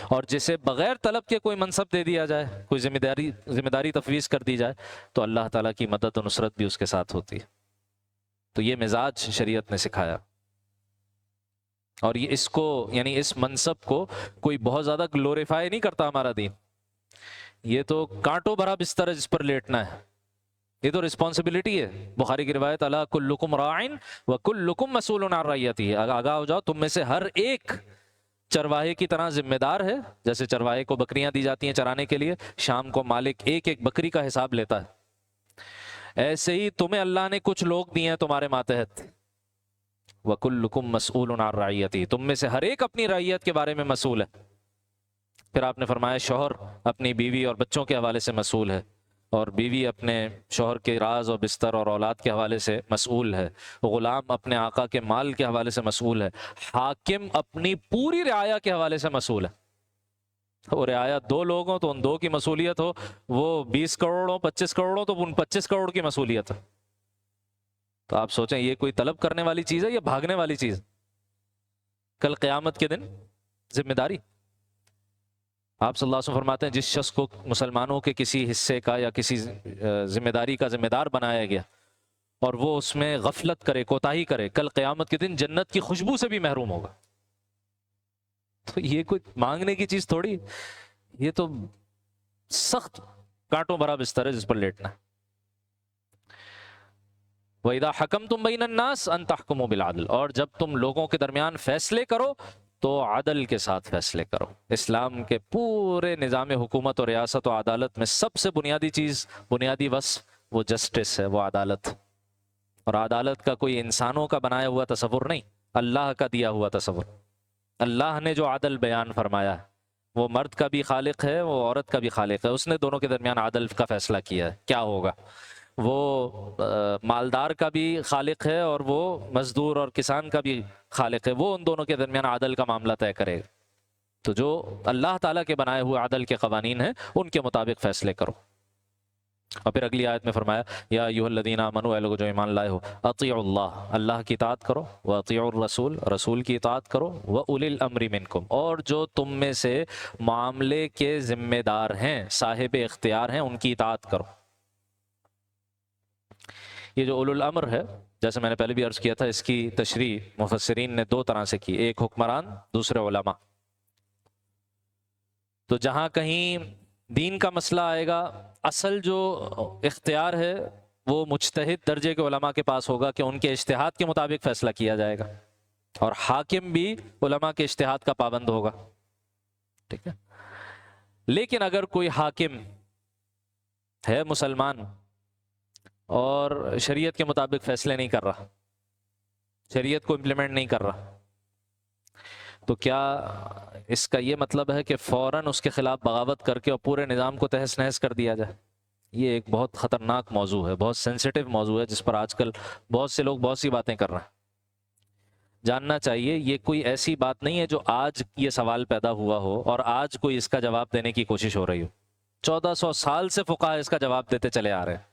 اور جسے بغیر طلب کے کوئی منصب دے دیا جائے، کوئی ذمہ داری تفویض کر دی جائے، تو اللہ تعالیٰ کی مدد و نصرت بھی اس کے ساتھ ہوتی ہے۔ تو یہ مزاج شریعت نے سکھایا، اور یہ اس کو یعنی اس منصب کو کوئی بہت زیادہ گلوریفائی نہیں کرتا ہمارا دین۔ یہ تو کانٹوں بھرا بستر ہے جس پر لیٹنا ہے، یہ تو رسپانسبلٹی ہے۔ بخاری کی روایت، الا کلکم راعٍ وکلکم مسئول عن رعیتہ، آگاہ ہو جاؤ تم میں سے ہر ایک چرواہے کی طرح ذمہ دار ہے۔ جیسے چرواہے کو بکریاں دی جاتی ہیں چرانے کے لیے، شام کو مالک ایک ایک بکری کا حساب لیتا ہے، ایسے ہی تمہیں اللہ نے کچھ لوگ دیے ہیں تمہارے ماتحت۔ وَكُلُّكُمْ مَسْئُولٌ عَنْ رَعِيَّتِهِ، تم میں سے ہر ایک اپنی رعیت کے بارے میں مسئول ہے۔ پھر آپ نے فرمایا شوہر اپنی بیوی اور بچوں کے حوالے سے مسئول ہے، اور بیوی اپنے شوہر کے راز اور بستر اور اولاد کے حوالے سے مسئول ہے، غلام اپنے آقا کے مال کے حوالے سے مسئول ہے، حاکم اپنی پوری رعایا کے حوالے سے مسئول ہے۔ اور رعایا دو لوگ ہوں تو ان دو کی مسئولیت ہو، وہ 20 کروڑ ہو 25 کروڑ ہو تو ان 25 کروڑ کی مسئولیت ہے۔ تو آپ سوچیں یہ کوئی طلب کرنے والی چیز ہے یا بھاگنے والی چیز؟ کل قیامت کے دن ذمہ داری۔ آپ صلی اللہ علیہ وسلم فرماتے ہیں جس شخص کو مسلمانوں کے کسی حصے کا یا کسی ذمہ داری کا ذمہ دار بنایا گیا اور وہ اس میں غفلت کرے، کوتاہی کرے، کل قیامت کے دن جنت کی خوشبو سے بھی محروم ہوگا۔ تو یہ کوئی مانگنے کی چیز تھوڑی، یہ تو سخت کانٹوں بھرا بستر ہے جس پر لیٹنا ہے۔ وَإِذَا حَكَمْتُمْ بَيْنَ النَّاسِ أَن تَحْكُمُوا بِالْعَدْلِ، اور جب تم لوگوں کے درمیان فیصلے کرو تو عدل کے ساتھ فیصلے کرو۔ اسلام کے پورے نظام حکومت اور ریاست و عدالت میں سب سے بنیادی چیز، بنیادی وصف وہ جسٹس ہے، وہ عدالت۔ اور عدالت کا کوئی انسانوں کا بنایا ہوا تصور نہیں، اللہ کا دیا ہوا تصور۔ اللہ نے جو عدل بیان فرمایا ہے، وہ مرد کا بھی خالق ہے، وہ عورت کا بھی خالق ہے، اس نے دونوں کے درمیان عدل کا فیصلہ کیا ہے کیا ہوگا۔ وہ مالدار کا بھی خالق ہے اور وہ مزدور اور کسان کا بھی خالق ہے، وہ ان دونوں کے درمیان عدل کا معاملہ طے کرے گا۔ تو جو اللہ تعالیٰ کے بنائے ہوئے عدل کے قوانین ہیں ان کے مطابق فیصلے کرو۔ اور پھر اگلی آیت میں فرمایا یا ایھا الذین آمنوا، اے لوگو جو ایمان لائے ہو، اطیعوا اللہ، اللہ کی اطاعت کرو، واطیعوا الرسول، رسول کی اطاعت کرو، واولی الامر منکم، اور جو تم میں سے معاملے کے ذمہ دار ہیں، صاحب اختیار ہیں، ان کی اطاعت کرو۔ یہ جو اولو الامر ہے، جیسے میں نے پہلے بھی عرض کیا تھا، اس کی تشریح مفسرین نے دو طرح سے کی، ایک حکمران، دوسرے علماء۔ تو جہاں کہیں دین کا مسئلہ آئے گا، اصل جو اختیار ہے وہ مجتہد درجے کے علماء کے پاس ہوگا کہ ان کے اجتہاد کے مطابق فیصلہ کیا جائے گا، اور حاکم بھی علماء کے اجتہاد کا پابند ہوگا، ٹھیک ہے۔ لیکن اگر کوئی حاکم ہے مسلمان اور شریعت کے مطابق فیصلے نہیں کر رہا، شریعت کو امپلیمنٹ نہیں کر رہا، تو کیا اس کا یہ مطلب ہے کہ فوراً اس کے خلاف بغاوت کر کے اور پورے نظام کو تہس نہس کر دیا جائے؟ یہ ایک بہت خطرناک موضوع ہے، بہت سینسیٹیو موضوع ہے، جس پر آج کل بہت سے لوگ بہت سی باتیں کر رہے ہیں۔ جاننا چاہیے یہ کوئی ایسی بات نہیں ہے جو آج یہ سوال پیدا ہوا ہو اور آج کوئی اس کا جواب دینے کی کوشش ہو رہی ہو۔ 1400 سال سے فقہا اس کا جواب دیتے چلے آ رہے ہیں،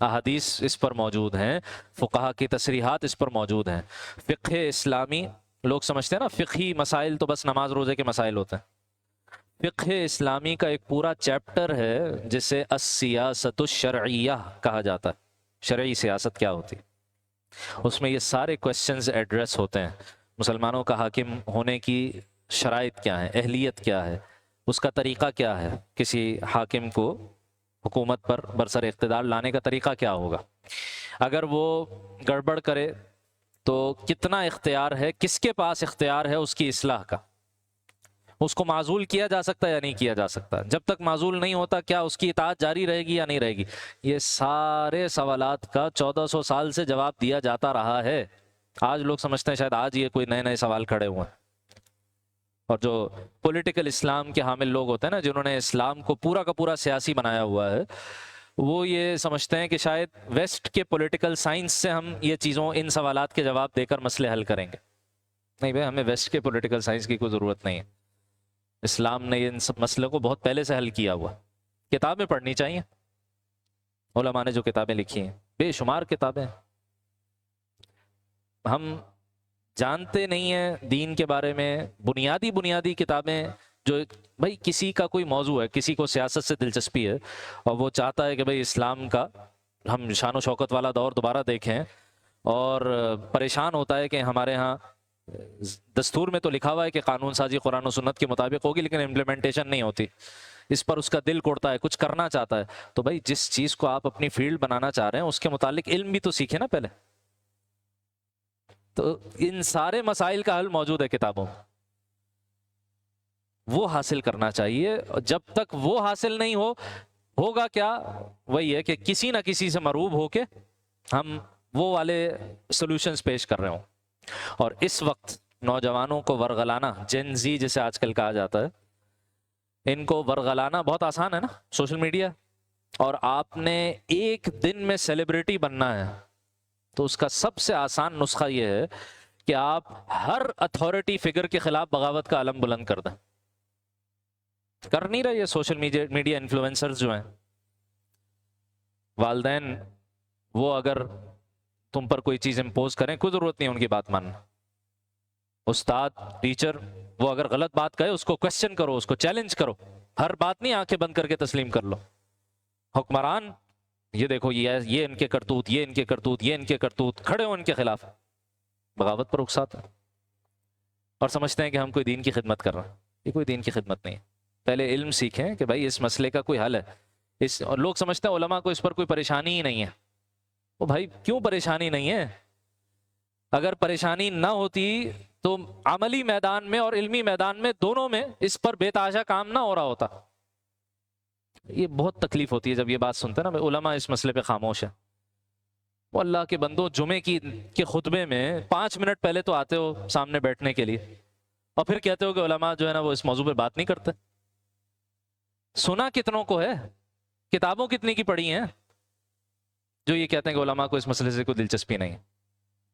احادیث اس پر موجود ہیں، فقہا کی تصریحات اس پر موجود ہیں۔ فقہ اسلامی، لوگ سمجھتے ہیں نا فقہی مسائل تو بس نماز روزے کے مسائل ہوتے ہیں۔ فقہ اسلامی کا ایک پورا چیپٹر ہے جسے السیاست الشرعیہ کہا جاتا ہے، شرعی سیاست کیا ہوتی ہے۔ اس میں یہ سارے کویسچنز ایڈریس ہوتے ہیں، مسلمانوں کا حاکم ہونے کی شرائط کیا ہیں، اہلیت کیا ہے، اس کا طریقہ کیا ہے، کسی حاکم کو حکومت پر برسر اقتدار لانے کا طریقہ کیا ہوگا، اگر وہ گڑبڑ کرے تو کتنا اختیار ہے، کس کے پاس اختیار ہے اس کی اصلاح کا، اس کو معزول کیا جا سکتا ہے یا نہیں کیا جا سکتا، جب تک معزول نہیں ہوتا کیا اس کی اطاعت جاری رہے گی یا نہیں رہے گی. یہ سارے سوالات کا 1400 سال سے جواب دیا جاتا رہا ہے. آج لوگ سمجھتے ہیں شاید آج یہ کوئی نئے نئے سوال کھڑے ہوئے ہیں، اور جو پولیٹیکل اسلام کے حامل لوگ ہوتے ہیں نا، جنہوں نے اسلام کو پورا کا پورا سیاسی بنایا ہوا ہے، وہ یہ سمجھتے ہیں کہ شاید ویسٹ کے پولیٹیکل سائنس سے ہم یہ چیزوں، ان سوالات کے جواب دے کر مسئلے حل کریں گے. نہیں بھائی، ہمیں ویسٹ کے پولیٹیکل سائنس کی کوئی ضرورت نہیں ہے. اسلام نے ان سب مسئلوں کو بہت پہلے سے حل کیا ہوا. کتابیں پڑھنی چاہیے، علماء نے جو کتابیں لکھی ہیں بے شمار کتابیں. ہم جانتے نہیں ہیں دین کے بارے میں بنیادی کتابیں، جو بھائی کسی کا کوئی موضوع ہے، کسی کو سیاست سے دلچسپی ہے اور وہ چاہتا ہے کہ بھائی اسلام کا ہم شان و شوکت والا دور دوبارہ دیکھیں، اور پریشان ہوتا ہے کہ ہمارے ہاں دستور میں تو لکھا ہوا ہے کہ قانون سازی قرآن و سنت کے مطابق ہوگی، لیکن امپلیمنٹیشن نہیں ہوتی، اس پر اس کا دل کوڑتا ہے، کچھ کرنا چاہتا ہے. تو بھائی جس چیز کو آپ اپنی فیلڈ بنانا چاہ رہے ہیں اس کے متعلق علم بھی تو سیکھیں نا پہلے. تو ان سارے مسائل کا حل موجود ہے کتابوں میں، وہ حاصل کرنا چاہیے. جب تک وہ حاصل نہیں ہوگا کیا، وہی ہے کہ کسی نہ کسی سے مروب ہو کے ہم وہ والے سولوشنز پیش کر رہے ہوں. اور اس وقت نوجوانوں کو ورغلانا، جن زی جسے آج کل کہا جاتا ہے، ان کو ورغلانا بہت آسان ہے نا، سوشل میڈیا. اور آپ نے ایک دن میں سیلیبریٹی بننا ہے تو اس کا سب سے آسان نسخہ یہ ہے کہ آپ ہر اتھارٹی فگر کے خلاف بغاوت کا علم بلند کر دیں. کر نہیں رہے یہ سوشل میڈیا انفلوئنسرز جو ہیں. والدین وہ اگر تم پر کوئی چیز امپوز کریں، کوئی ضرورت نہیں ان کی بات ماننا. استاد، ٹیچر، وہ اگر غلط بات کہے اس کو کوشچن کرو، اس کو چیلنج کرو، ہر بات نہیں آنکھیں بند کر کے تسلیم کر لو. حکمران، یہ دیکھو یہ ان کے کرتوت، یہ ان کے کرتوت، یہ ان کے کرتوت، کھڑے ہو ان کے خلاف، بغاوت پر اکساتے ہیں اور سمجھتے ہیں کہ ہم کوئی دین کی خدمت کر رہے ہیں. یہ کوئی دین کی خدمت نہیں ہے. پہلے علم سیکھیں کہ بھائی اس مسئلے کا کوئی حل ہے. اور لوگ سمجھتے ہیں علماء کو اس پر کوئی پریشانی ہی نہیں ہے. وہ بھائی کیوں پریشانی نہیں ہے؟ اگر پریشانی نہ ہوتی تو عملی میدان میں اور علمی میدان میں دونوں میں اس پر بے تحاشا کام نہ ہو رہا ہوتا. یہ بہت تکلیف ہوتی ہے جب یہ بات سنتے ہیں نا، علماء اس مسئلے پہ خاموش ہیں. وہ اللہ کے بندوں، جمعے کے خطبے میں 5 منٹ پہلے تو آتے ہو سامنے بیٹھنے کے لیے، اور پھر کہتے ہو کہ علماء جو ہے نا وہ اس موضوع پہ بات نہیں کرتے. سنا کتنوں کو ہے، کتابوں کتنی کی پڑھی ہیں جو یہ کہتے ہیں کہ علماء کو اس مسئلے سے کوئی دلچسپی نہیں ہے.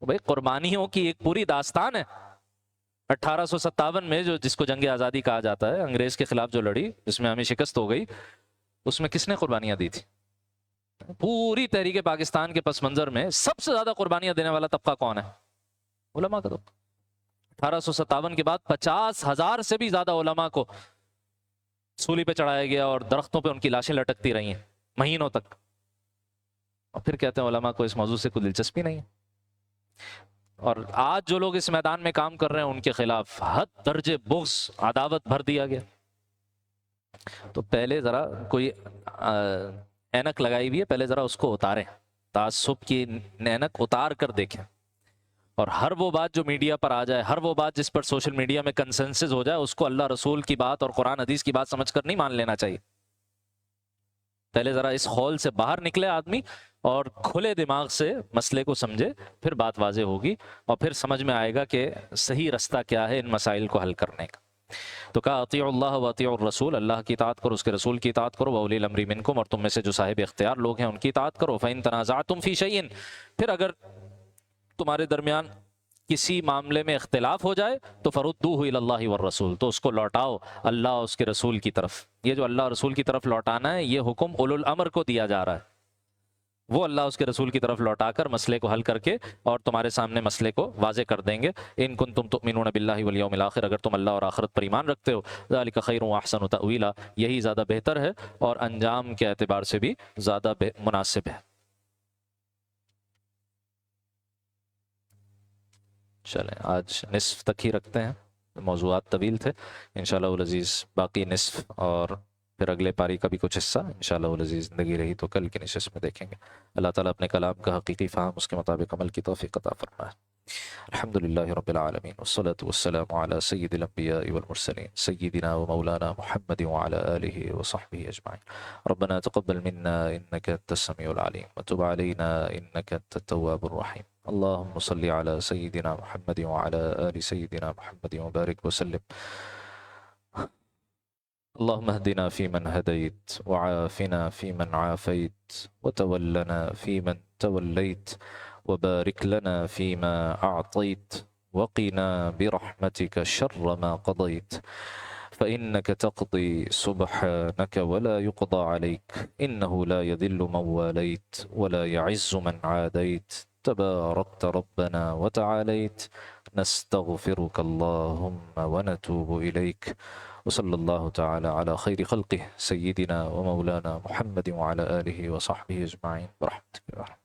بھائی قربانیوں کی ایک پوری داستان ہے. 1857 میں جس کو جنگ آزادی کہا جاتا ہے، انگریز کے خلاف جو لڑی، جس میں ہمیں شکست ہو گئی، اس میں کس نے قربانیاں دی تھی؟ پوری تحریک پاکستان کے پس منظر میں سب سے زیادہ قربانیاں دینے والا طبقہ کون ہے؟ علماء کا طبقہ. 1857 کے بعد 50,000 سے بھی زیادہ علماء کو سولی پہ چڑھایا گیا اور درختوں پہ ان کی لاشیں لٹکتی رہی ہیں مہینوں تک. اور پھر کہتے ہیں علماء کو اس موضوع سے کوئی دلچسپی نہیں ہے. اور آج جو لوگ اس میدان میں کام کر رہے ہیں ان کے خلاف حد درجے بغض، عداوت بھر دیا گیا. تو پہلے ذرا کوئی اینک لگائی ہوئی ہے، پہلے ذرا اس کو اتاریں، تعصب کی اینک اتار کر دیکھیں. اور ہر وہ بات جو میڈیا پر آ جائے، ہر وہ بات جس پر سوشل میڈیا میں کنسنسس ہو جائے، اس کو اللہ رسول کی بات اور قرآن حدیث کی بات سمجھ کر نہیں مان لینا چاہیے. پہلے ذرا اس خول سے باہر نکلے آدمی اور کھلے دماغ سے مسئلے کو سمجھے، پھر بات واضح ہوگی اور پھر سمجھ میں آئے گا کہ صحیح رستہ کیا ہے ان مسائل کو حل کرنے کا. تو کہا اطیعوا اللہ و اطیعوا الرسول، اللہ کی اطاعت کرو، اس کے رسول کی اطاعت کرو، واولی الامر منکم، اور تم میں سے جو صاحب اختیار لوگ ہیں ان کی اطاعت کرو. فإن تنازعتم فی شیء، پھر اگر تمہارے درمیان کسی معاملے میں اختلاف ہو جائے تو فردوہ الی اللہ والرسول، تو اس کو لوٹاؤ اللہ اور اس کے رسول کی طرف. یہ جو اللہ اور رسول کی طرف لوٹانا ہے، یہ حکم اولو الامر کو دیا جا رہا ہے. وہ اللہ اس کے رسول کی طرف لوٹا کر مسئلے کو حل کر کے اور تمہارے سامنے مسئلے کو واضح کر دیں گے. ان کنتم تؤمنون باللہ والیوم الاخر، اگر تم اللہ اور آخرت پر ایمان رکھتے ہو. ذالک خیر واحسن تأویلا، یہی زیادہ بہتر ہے اور انجام کے اعتبار سے بھی زیادہ مناسب ہے. چلیں آج نصف تک ہی رکھتے ہیں. موضوعات طویل تھے، انشاءاللہ العزیز باقی نصف اور پھر اگلے پاری کا بھی کچھ حصہ انشاءاللہ العزیز زندگی رہی تو کل کی نشست میں دیکھیں گے۔ اللہ تعالیٰ اپنے کلام کا حقیقی فہم، اس کے مطابق عمل کی توفیق عطا فرمائے۔ الحمد للہ رب العالمین والصلاة والسلام على سید الانبیاء والمرسلین سیدنا ومولانا محمد وعلى آلہ وصحبہ اجمعین۔ ربنا تقبل منا انك انت السميع العليم وتب علينا انك انت التواب الرحيم۔ اللهم صل على سيدنا محمد وعلى آل سيدنا محمد وبارك وسلم۔ اللهم اهدنا فيمن هديت، وعافنا فيمن عافيت، وتولنا فيمن توليت، وبارك لنا فيما أعطيت، وقنا برحمتك شر ما قضيت، فإنك تقضي سبحانك ولا يقضى عليك، إنه لا يذل من واليت ولا يعز من عاديت، تباركت ربنا وتعاليت، نستغفرك اللهم ونتوب إليك، وصلى الله تعالى على خير خلقه سيدنا ومولانا محمد وعلى آله وصحبه أجمعين برحمتك يا رب۔